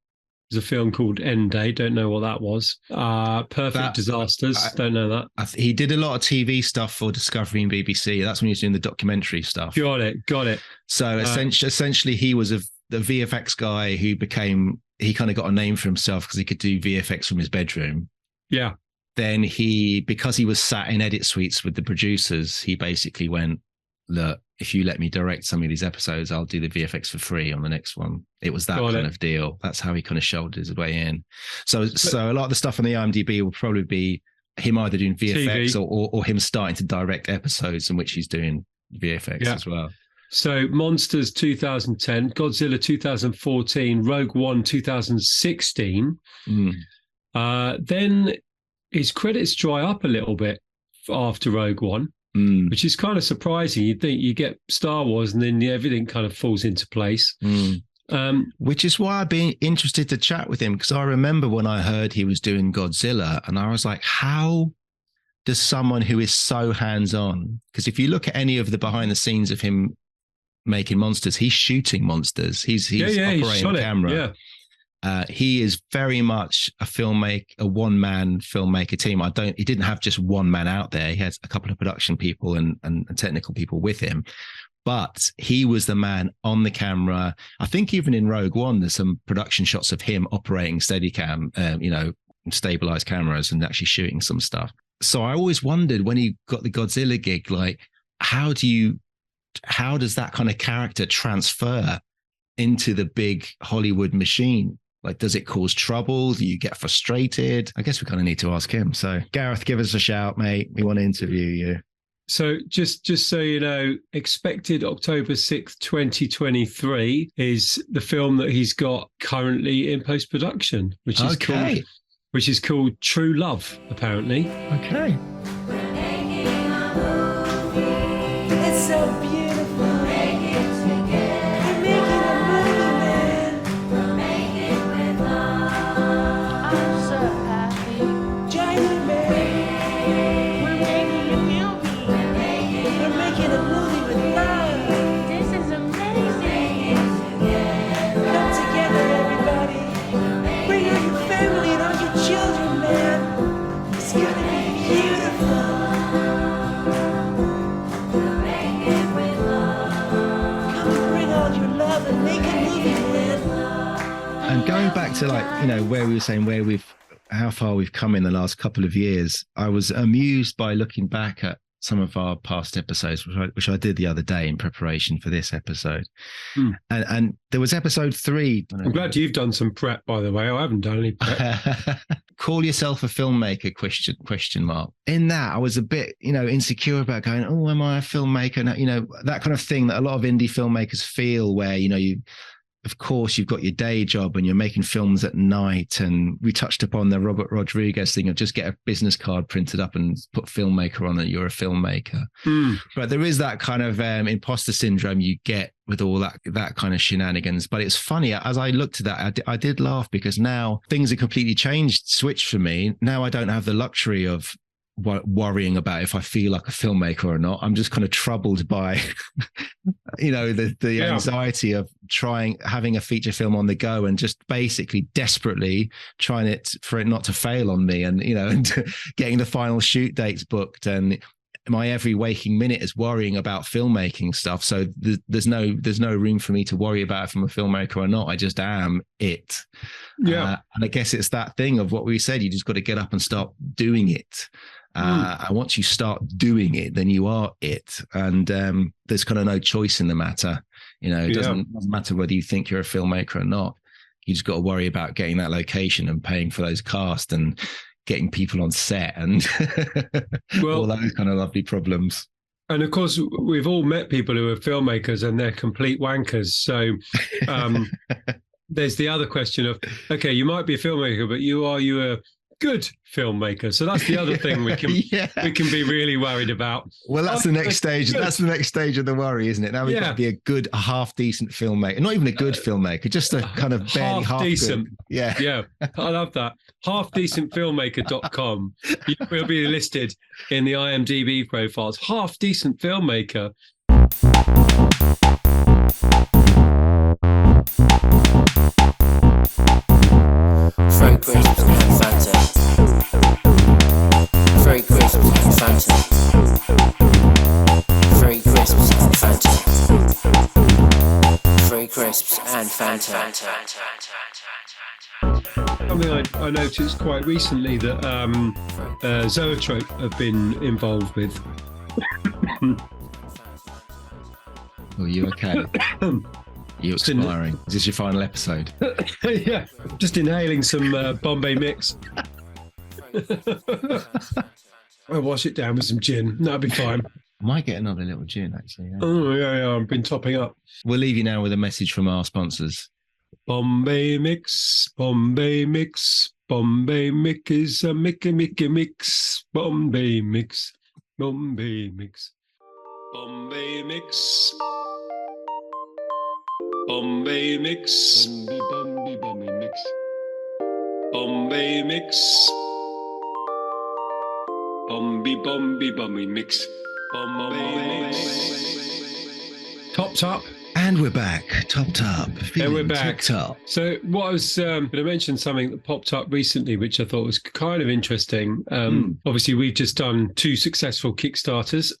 Speaker 6: was a film called End Day. Don't know what that was. Perfect Disasters. Don't know that.
Speaker 5: He did a lot of TV stuff for Discovery and BBC. That's when he was doing the documentary stuff.
Speaker 6: Got it.
Speaker 5: So essentially, he was the VFX guy who he kind of got a name for himself because he could do VFX from his bedroom.
Speaker 6: Yeah.
Speaker 5: Then because he was sat in edit suites with the producers, he basically went, look, if you let me direct some of these episodes, I'll do the VFX for free on the next one. It was that kind of deal. That's how he kind of shouldered his way in. So a lot of the stuff on the IMDb will probably be him either doing VFX or him starting to direct episodes in which he's doing VFX as well. So
Speaker 6: Monsters 2010, Godzilla 2014, Rogue One 2016. Then his credits dry up a little bit after Rogue One. Which is kind of surprising. You'd think you get Star Wars and then everything kind of falls into place.
Speaker 5: Which is why I've been interested to chat with him, because I remember when I heard he was doing Godzilla and I was like, how does someone who is so hands-on, because if you look at any of the behind the scenes of him making monsters, he's shooting monsters. He's operating the camera. He is very much a one-man filmmaker team. He didn't have just one man out there. He had a couple of production people and technical people with him, but he was the man on the camera. I think even in Rogue One, there's some production shots of him operating Steadicam, stabilized cameras and actually shooting some stuff. So I always wondered when he got the Godzilla gig, like, how does that kind of character transfer into the big Hollywood machine? Like, does it cause trouble? Do you get frustrated? I guess we kind of need to ask him. So, Gareth, give us a shout, mate. We want to interview you.
Speaker 6: So just so you know, expected October 6th, 2023 is the film that he's got currently in post-production, which is called True Love, apparently.
Speaker 5: Okay.
Speaker 10: It's so beautiful.
Speaker 5: Going back to where we were saying how far we've come in the last couple of years, I was amused by looking back at some of our past episodes, which I did the other day in preparation for this episode. And there was episode 3.
Speaker 6: I'm glad you've done some prep, by the way. I haven't done any prep.
Speaker 5: Call yourself a filmmaker, question mark. In that, I was a bit, insecure about going, oh, am I a filmmaker? And, that kind of thing that a lot of indie filmmakers feel where, of course, you've got your day job and you're making films at night. And we touched upon the Robert Rodriguez thing of just get a business card printed up and put filmmaker on it. You're a filmmaker. But there is that kind of imposter syndrome you get with all that kind of shenanigans. But it's funny, as I looked at that, I did laugh because now things are completely switched for me. Now I don't have the luxury of worrying about if I feel like a filmmaker or not. I'm just kind of troubled by, the anxiety of having a feature film on the go and just basically desperately trying for it not to fail on me, and and getting the final shoot dates booked, and my every waking minute is worrying about filmmaking stuff. So there's no room for me to worry about if I'm a filmmaker or not. I just am it. And I guess it's that thing of what we said. You just got to get up and start doing it. And once you start doing it, then you are it. And there's kind of no choice in the matter. It doesn't matter whether you think you're a filmmaker or not. You just got to worry about getting that location and paying for those cast and getting people on set and all those kind of lovely problems.
Speaker 6: And of course, we've all met people who are filmmakers and they're complete wankers. So there's the other question of, okay, you might be a filmmaker, but are you a good filmmaker? So that's the other thing we can be really worried about.
Speaker 5: Well, that's the next stage. That's the next stage of the worry, isn't it? Now we've got to be a half decent filmmaker, not even a good filmmaker, just a kind of barely half decent. Good.
Speaker 6: Yeah, I love that. Halfdecentfilmmaker.com. We'll be listed in the IMDb profiles. Half decent filmmaker.
Speaker 11: Very crisp and Fanta. Very crisp and Fanta. Very crisp and Fanta. Very crisps and Fanta.
Speaker 6: Something I noticed quite recently that Zoetrope have been involved with.
Speaker 5: Are you okay? You're expiring. Is this your final episode?
Speaker 6: Yeah, just inhaling some Bombay mix. I'll wash it down with some gin. That'll be fine.
Speaker 5: I might get another little gin, actually. Yeah.
Speaker 6: Oh, yeah, I've been topping up.
Speaker 5: We'll leave you now with a message from our sponsors.
Speaker 6: Bombay mix, Bombay mix. Bombay mix is a Mickey mix. Bombay mix, Bombay mix. Bombay mix. Bombay mix. Bombay mix. Bombay mix. Bombay mix. Bombay mix. Topped up.
Speaker 5: And we're back. Topped up.
Speaker 6: And we're back.
Speaker 5: Top.
Speaker 6: So what I was going to mention something that popped up recently, which I thought was kind of interesting. Obviously, we've just done 2 successful Kickstarters.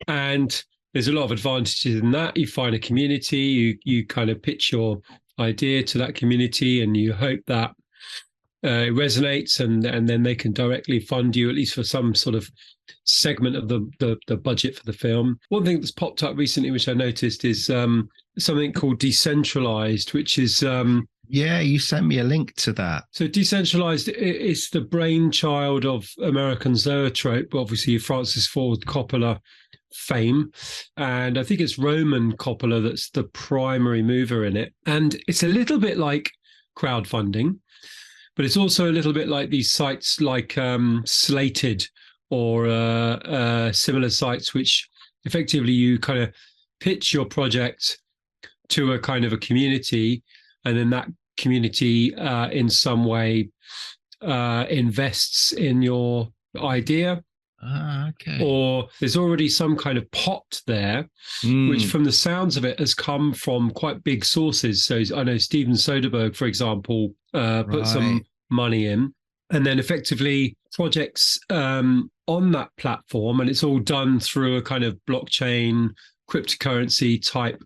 Speaker 6: And there's a lot of advantages in that. You find a community, you kind of pitch your idea to that community, and you hope that it resonates, and then they can directly fund you, at least for some sort of segment of the budget for the film. One thing that's popped up recently, which I noticed, is something called Decentralized, which is...
Speaker 5: yeah, you sent me a link to that.
Speaker 6: So Decentralized is the brainchild of American Zoetrope, obviously Francis Ford Coppola fame, and I think it's Roman Coppola that's the primary mover in it. And it's a little bit like crowdfunding, but it's also a little bit like these sites like Slated or similar sites, which effectively you kind of pitch your project to a kind of a community, and then that community in some way invests in your idea.
Speaker 5: Okay.
Speaker 6: Or there's already some kind of pot there, which from the sounds of it has come from quite big sources. So I know Steven Soderbergh, for example, put some money in, and then effectively projects on that platform, and it's all done through a kind of blockchain cryptocurrency type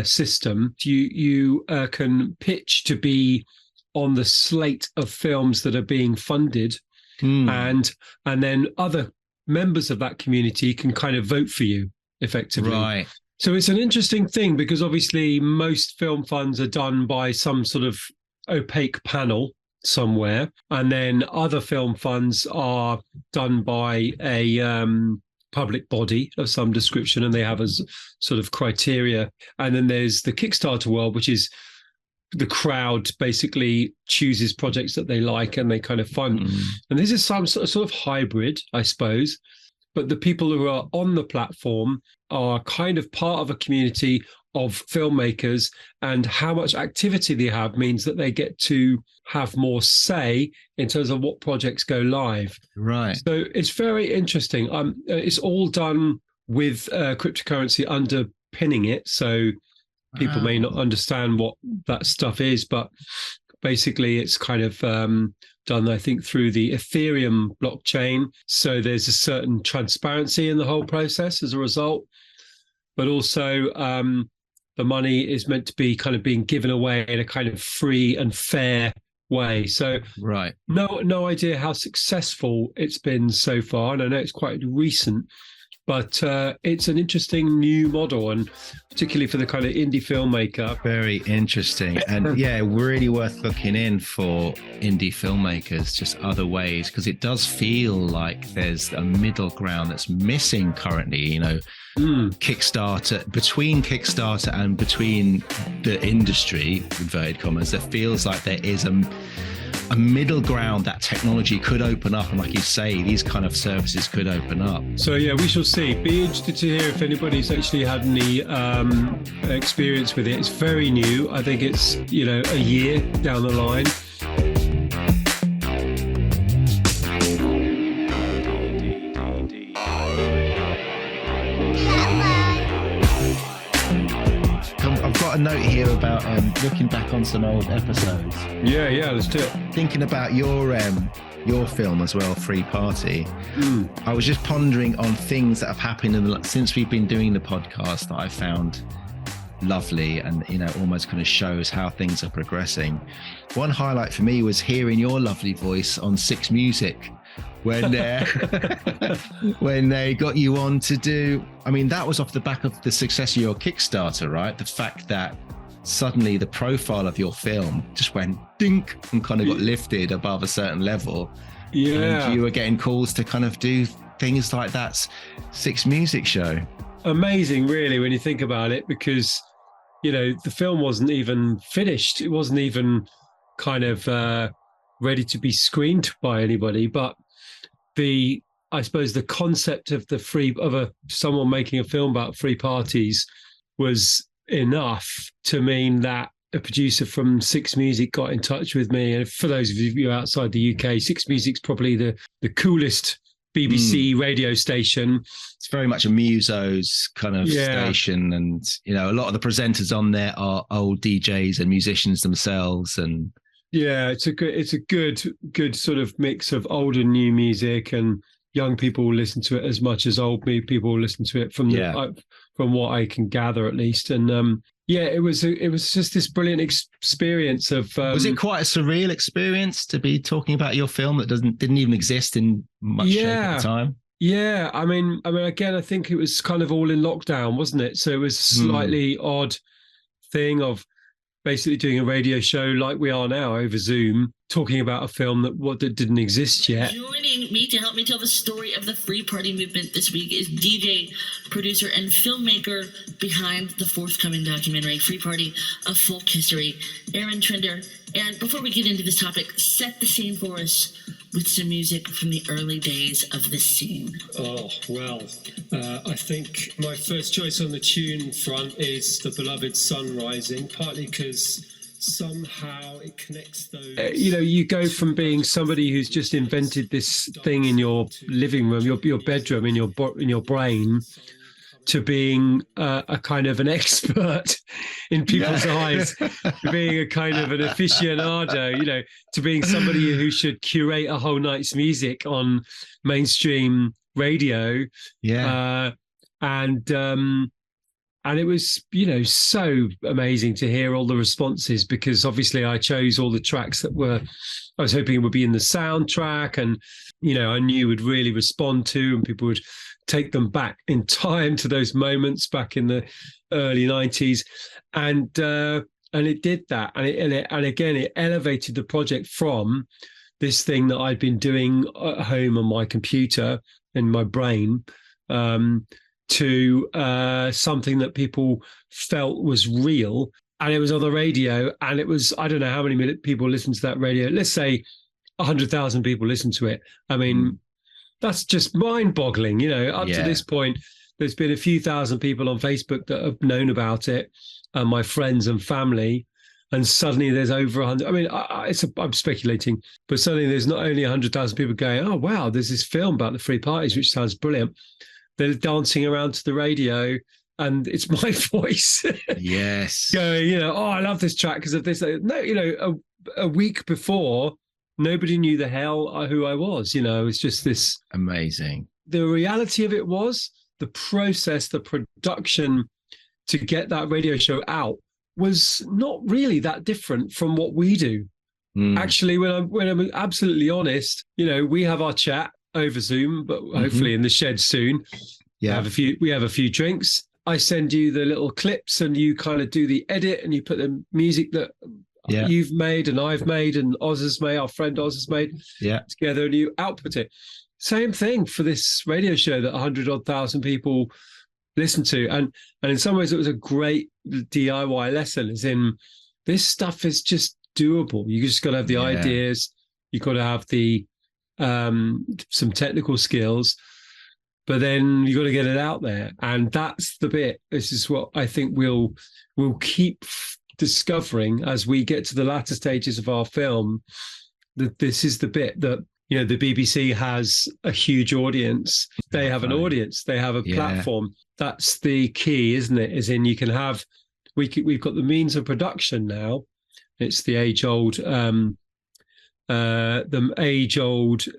Speaker 6: system. You can pitch to be on the slate of films that are being funded and then other members of that community can kind of vote for you effectively.
Speaker 5: Right.
Speaker 6: So it's an interesting thing because obviously most film funds are done by some sort of opaque panel somewhere, and then other film funds are done by a public body of some description, and they have a sort of criteria. And then there's the Kickstarter world, which is the crowd basically chooses projects that they like and they kind of fund. And this is some sort of hybrid, I suppose. But the people who are on the platform are kind of part of a community of filmmakers, and how much activity they have means that they get to have more say in terms of what projects go live.
Speaker 5: Right.
Speaker 6: So it's very interesting. It's all done with cryptocurrency underpinning it. So people may not understand what that stuff is, but basically it's kind of done, I think, through the Ethereum blockchain. So there's a certain transparency in the whole process as a result. But also the money is meant to be kind of being given away in a kind of free and fair way. So
Speaker 5: right.
Speaker 6: No idea how successful it's been so far. And I know it's quite recent, but it's an interesting new model, and particularly for the kind of indie filmmaker.
Speaker 5: Very interesting. And yeah, really worth looking in for indie filmmakers, just other ways, because it does feel like there's a middle ground that's missing currently, you know. Kickstarter, between Kickstarter and between the industry, inverted commas, there feels like there is a middle ground that technology could open up, and like you say, these kind of services could open up.
Speaker 6: So yeah, we shall see. Be interested to hear if anybody's actually had any experience with it. It's very new. I think it's, you know, a year down the line.
Speaker 5: A note here about looking back on some old episodes.
Speaker 6: Yeah, let's do it.
Speaker 5: Thinking about your film as well, Free Party. I was just pondering on things that have happened since we've been doing the podcast that I found lovely, and you know, almost kind of shows how things are progressing. One highlight for me was hearing your lovely voice on Six Music when when they got you on to do, I mean, that was off the back of the success of your Kickstarter, right? The fact that suddenly the profile of your film just went dink and kind of got lifted above a certain level.
Speaker 6: Yeah.
Speaker 5: And you were getting calls to kind of do things like that Six Music show.
Speaker 6: Amazing, really, when you think about it, because, you know, the film wasn't even finished. It wasn't even kind of ready to be screened by anybody, but I suppose the concept of someone making a film about free parties was enough to mean that a producer from Six Music got in touch with me. And for those of you outside the UK, Six Music's probably the coolest BBC radio station.
Speaker 5: It's very much a musos kind of station, and you know, a lot of the presenters on there are old DJs and musicians themselves. And
Speaker 6: yeah, it's a good sort of mix of old and new music, and young people will listen to it as much as old people will listen to it, from what I can gather at least. And it was just this brilliant experience of. Was
Speaker 5: it quite a surreal experience to be talking about your film that didn't even exist in much shape at the time?
Speaker 6: Yeah, I mean, again, I think it was kind of all in lockdown, wasn't it? So it was a slightly odd thing of basically doing a radio show like we are now over Zoom, talking about a film that didn't exist yet.
Speaker 12: Joining me to help me tell the story of the Free Party movement this week is DJ, producer, and filmmaker behind the forthcoming documentary, Free Party, A Folk History, Aaron Trinder. And before we get into this topic, set the scene for us with some music from the early days of this scene.
Speaker 6: Oh, well, I think my first choice on the tune front is The Beloved Sun Rising, partly because somehow it connects those. You go from being somebody who's just invented this thing in your living room, your bedroom, in your brain, to being a kind of an expert in people's eyes, being a kind of an aficionado, to being somebody who should curate a whole night's music on mainstream radio. And it was, so amazing to hear all the responses, because obviously I chose all the tracks that I was hoping would be in the soundtrack, and, I knew would really respond to, and people would take them back in time to those moments back in the early 90s. And it did that. And again, it elevated the project from this thing that I'd been doing at home on my computer in my brain, to something that people felt was real. And it was on the radio, and it was, I don't know how many people listened to that radio. Let's say 100,000 people listened to it. I mean, that's just mind-boggling. Up to this point, there's been a few thousand people on Facebook that have known about it, my friends and family. And suddenly there's over 100. I mean, I'm speculating, but suddenly there's not only 100,000 people going, oh, wow, there's this film about the free parties, which sounds brilliant. They're dancing around to the radio, and it's my voice.
Speaker 5: Yes.
Speaker 6: Going, oh, I love this track because of this. No, a week before, nobody knew the hell who I was. It's just this.
Speaker 5: Amazing.
Speaker 6: The reality of it was the process, the production to get that radio show out was not really that different from what we do. Actually, when I'm absolutely honest, we have our chat over Zoom, but hopefully in the shed soon. Yeah, we have a few drinks. I send you the little clips, and you kind of do the edit, and you put the music that you've made and I've made and Oz has made, our friend Oz has made, together, and you output it. Same thing for this radio show that 100,000 people listen to, and in some ways it was a great DIY lesson, as in this stuff is just doable. You just got to have the ideas, you got to have the some technical skills, but then you got to get it out there, and that's the bit. This is what I think we'll keep discovering as we get to the latter stages of our film, that this is the bit that the BBC has a huge audience. They have an audience. They have a platform. That's the key, isn't it? As in, you can have, we've got the means of production now. It's the age-old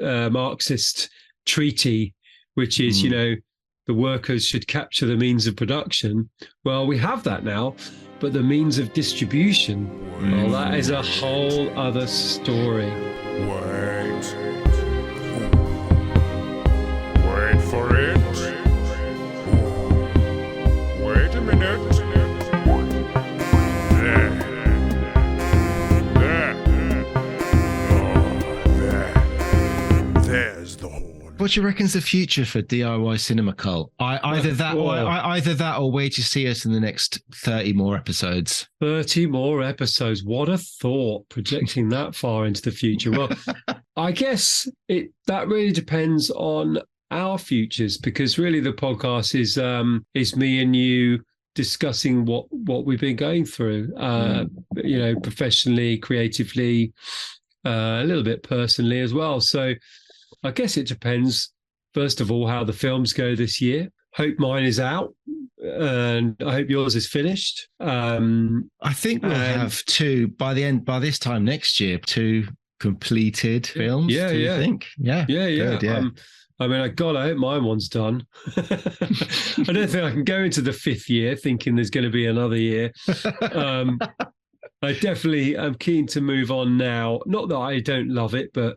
Speaker 6: Marxist treaty, which is, the workers should capture the means of production. Well, we have that now, but the means of distribution, well, that is a whole other story.
Speaker 7: Wait for it. Wait a minute. There's the horn.
Speaker 5: What do you reckon's the future for DIY Cinema Cult? Either that, or where do you see us in the next 30 more episodes?
Speaker 6: 30 more episodes. What a thought, projecting that far into the future. Well, I guess that really depends on our futures, because really the podcast is me and you discussing what we've been going through, professionally, creatively, a little bit personally as well. So I guess it depends, first of all, how the films go this year. Hope mine is out, and I hope yours is finished.
Speaker 5: I think we'll have by this time next year, 2 completed films.
Speaker 6: Yeah,
Speaker 5: do you think? Yeah. Good, yeah.
Speaker 6: I hope my one's done. I don't think I can go into the 5th year thinking there's going to be another year. I definitely am keen to move on now. Not that I don't love it, but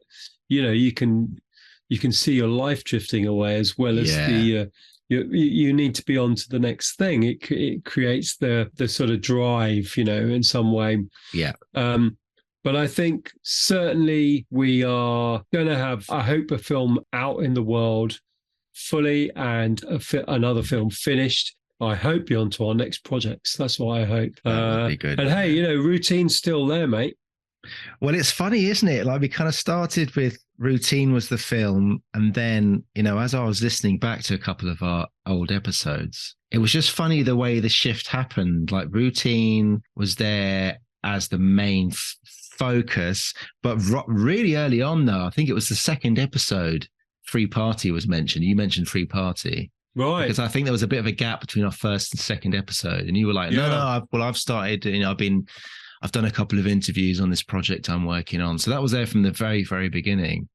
Speaker 6: you can see your life drifting away, as well as you need to be on to the next thing. It creates the sort of drive, in some way.
Speaker 5: Yeah.
Speaker 6: But I think certainly we are going to have, I hope, a film out in the world fully, and another film finished. I hope you're on to our next projects. That's what I hope.
Speaker 5: That would be good.
Speaker 6: And hey, routine's still there, mate.
Speaker 5: Well, it's funny, isn't it? Like, we kind of started with Routine was the film, and then, as I was listening back to a couple of our old episodes, it was just funny the way the shift happened. Like, Routine was there as the main focus, but really early on, though, I think it was the 2nd episode, Free Party was mentioned. You mentioned Free Party.
Speaker 6: Right.
Speaker 5: Because I think there was a bit of a gap between our 1st and 2nd episode, and you were like, no, I've started, I've done a couple of interviews on this project I'm working on. So that was there from the very, very beginning.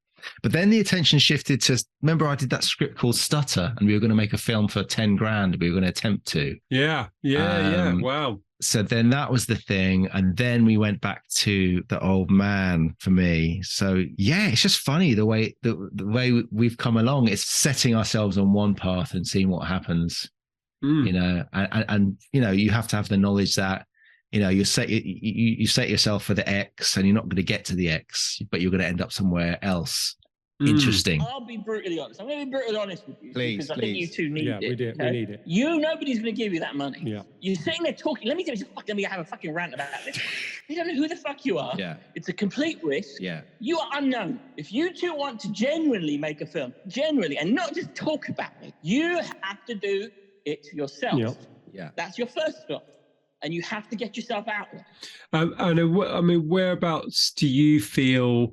Speaker 5: But then the attention shifted to, remember I did that script called Stutter, and we were going to make a film for 10 grand. We were going to attempt to.
Speaker 6: Yeah. Wow.
Speaker 5: So then that was the thing. And then we went back to the old man for me. So yeah, it's just funny the way we've come along. It's setting ourselves on one path and seeing what happens, you know, and, you know, you have to have the knowledge that, you know, you set yourself for the X and you're not going to get to the X, but you're going to end up somewhere else. Interesting.
Speaker 3: I'll be brutally honest. I'm going to be brutally honest with you. Because I think you two need it.
Speaker 6: We need it.
Speaker 3: Nobody's going to give you that money.
Speaker 6: Yeah.
Speaker 3: You're sitting there talking. Let me have a fucking rant about this. You don't know who the fuck you are.
Speaker 5: Yeah.
Speaker 3: It's a complete risk.
Speaker 5: Yeah.
Speaker 3: You are unknown. If you two want to genuinely make a film, and not just talk about it, you have to do it yourself.
Speaker 6: Yep.
Speaker 5: Yeah.
Speaker 3: That's your first film. And you have to get yourself out there.
Speaker 6: And I mean, whereabouts do you feel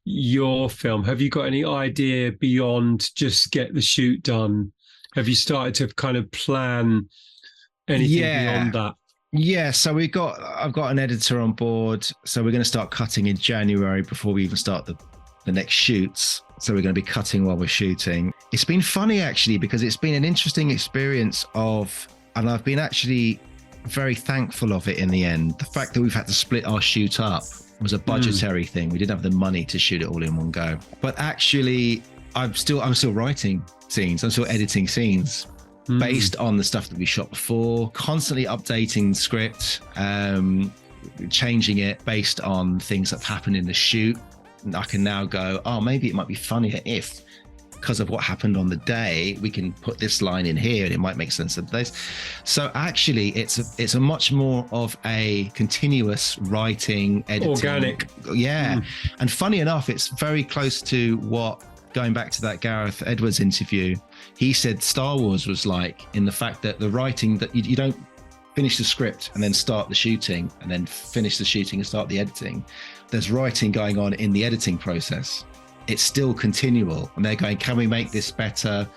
Speaker 6: your film? Have you got any idea beyond just get the shoot done? Have you started to kind of plan anything beyond that?
Speaker 5: Yeah, so I've got an editor on board. So we're going to start cutting in January before we even start the next shoots. So we're going to be cutting while we're shooting. It's been funny actually, because it's been an interesting experience and I've been actually very thankful of it in the end. The fact that we've had to split our shoot up was a budgetary thing. We didn't have the money to shoot it all in one go. But actually, I'm still writing scenes. I'm still editing scenes based on the stuff that we shot before, constantly updating the script, changing it based on things that have happened in the shoot. And I can now go, oh, maybe it might be funnier if, because of what happened on the day, we can put this line in here and it might make sense of this. So actually it's a much more of a continuous writing, editing.
Speaker 6: Organic.
Speaker 5: Yeah. And funny enough, it's very close to what, going back to that Gareth Edwards interview, he said Star Wars was like, in the fact that the writing, that you don't finish the script and then start the shooting and then finish the shooting and start the editing. There's writing going on in the editing process. It's still continual, and they're going, can we make this better?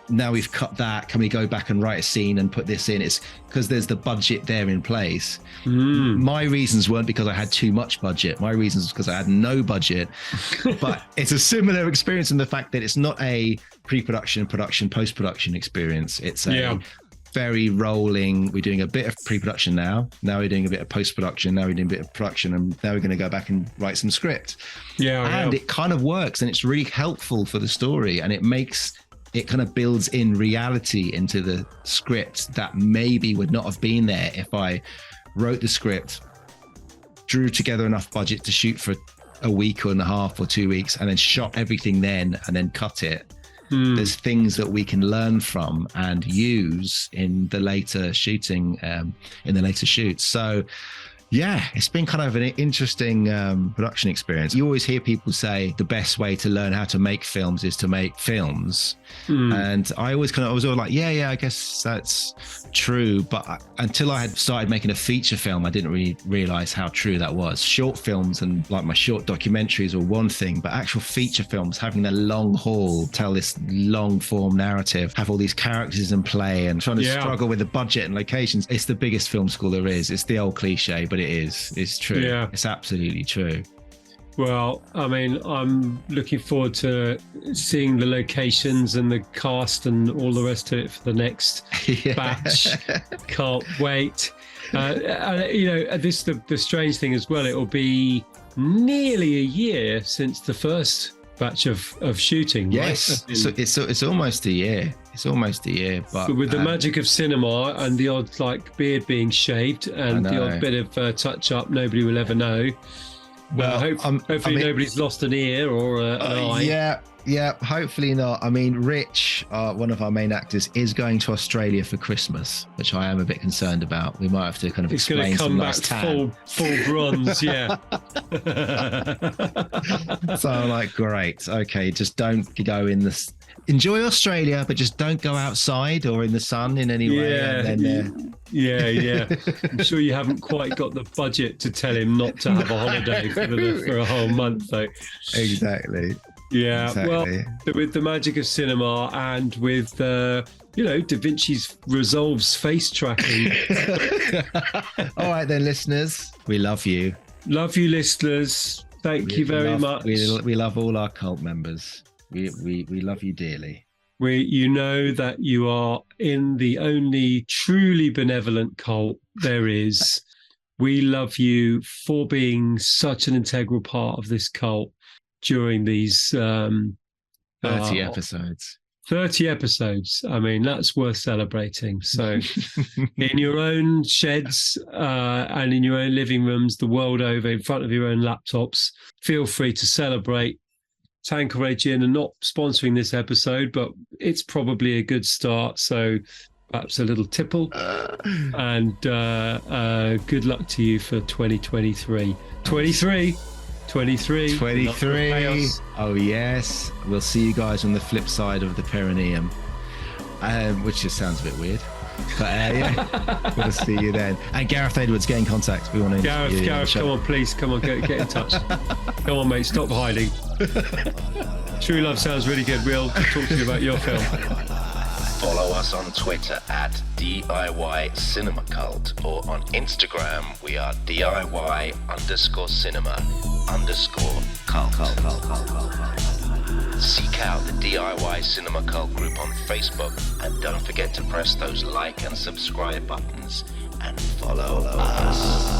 Speaker 5: Now we've cut that, can we go back and write a scene and put this in? It's because there's the budget there in place. My reasons weren't because I had too much budget. My reasons was because I had no budget. But it's a similar experience in the fact that it's not a pre-production, production, post-production experience. It's a very rolling. We're doing a bit of pre-production now we're doing a bit of post-production, now we're doing a bit of production, and now we're going to go back and write some script. It kind of works, and it's really helpful for the story, and it kind of builds in reality into the script that maybe would not have been there if I wrote the script, drew together enough budget to shoot for a week and a half or 2 weeks, and then shot everything then and then cut it. There's things that we can learn from and use in the later shooting, in the later shoots. So yeah, it's been kind of an interesting production experience. You always hear people say the best way to learn how to make films is to make films. And I was always like, yeah, I guess that's true. But until I had started making a feature film, I didn't really realize how true that was. Short films and like my short documentaries are one thing, but actual feature films, having a long haul, tell this long form narrative, have all these characters in play and trying to struggle with the budget and locations. It's the biggest film school there is. It's the old cliche, but it's true. Yeah. It's absolutely true.
Speaker 6: Well, I mean, I'm looking forward to seeing the locations and the cast and all the rest of it for the next batch. Can't wait. You know, the strange thing as well, it will be nearly a year since the first batch of shooting.
Speaker 5: Yes, right? So it's almost a year. It's almost a year, but
Speaker 6: with the magic of cinema and the odd like beard being shaved and the odd bit of touch up, nobody will ever know. Well, hopefully nobody's lost an ear or an eye. Yeah, hopefully not. I mean, Rich, one of our main actors, is going to Australia for Christmas, which I am a bit concerned about. We might have to kind of explain some nice tan. Full bronze, yeah. So I'm like, great, okay, just don't go in the... Enjoy Australia, but just don't go outside or in the sun in any way. Yeah. I'm sure you haven't quite got the budget to tell him not to have a holiday for a whole month, though.
Speaker 5: Exactly.
Speaker 6: Yeah, exactly. Well, with the magic of cinema and with, Da Vinci's Resolve's face tracking.
Speaker 5: All right then, listeners. We love you.
Speaker 6: Love you, listeners. Thank you very much.
Speaker 5: We love all our cult members. We love you dearly.
Speaker 6: You know that you are in the only truly benevolent cult there is. We love you for being such an integral part of this cult during these 30
Speaker 5: episodes.
Speaker 6: 30 episodes. I mean, that's worth celebrating. So in your own sheds and in your own living rooms, the world over, in front of your own laptops, feel free to celebrate. Tanqueray Gin are not sponsoring this episode, but it's probably a good start. So perhaps a little tipple. And good luck to you for 2023. 23.
Speaker 5: Oh, yes. We'll see you guys on the flip side of the perineum, which just sounds a bit weird. But yeah, we'll see you then. And Gareth Edwards, get in contact. We want to
Speaker 6: Gareth, come on, please. Come on, get in touch. Come on, mate. Stop hiding. True Love sounds really good. We'll talk to you about your film.
Speaker 1: Follow us on Twitter at DIY Cinema Cult, or on Instagram we are DIY_cinema_cult. Seek out the DIY Cinema Cult group on Facebook, and don't forget to press those like and subscribe buttons and follow us.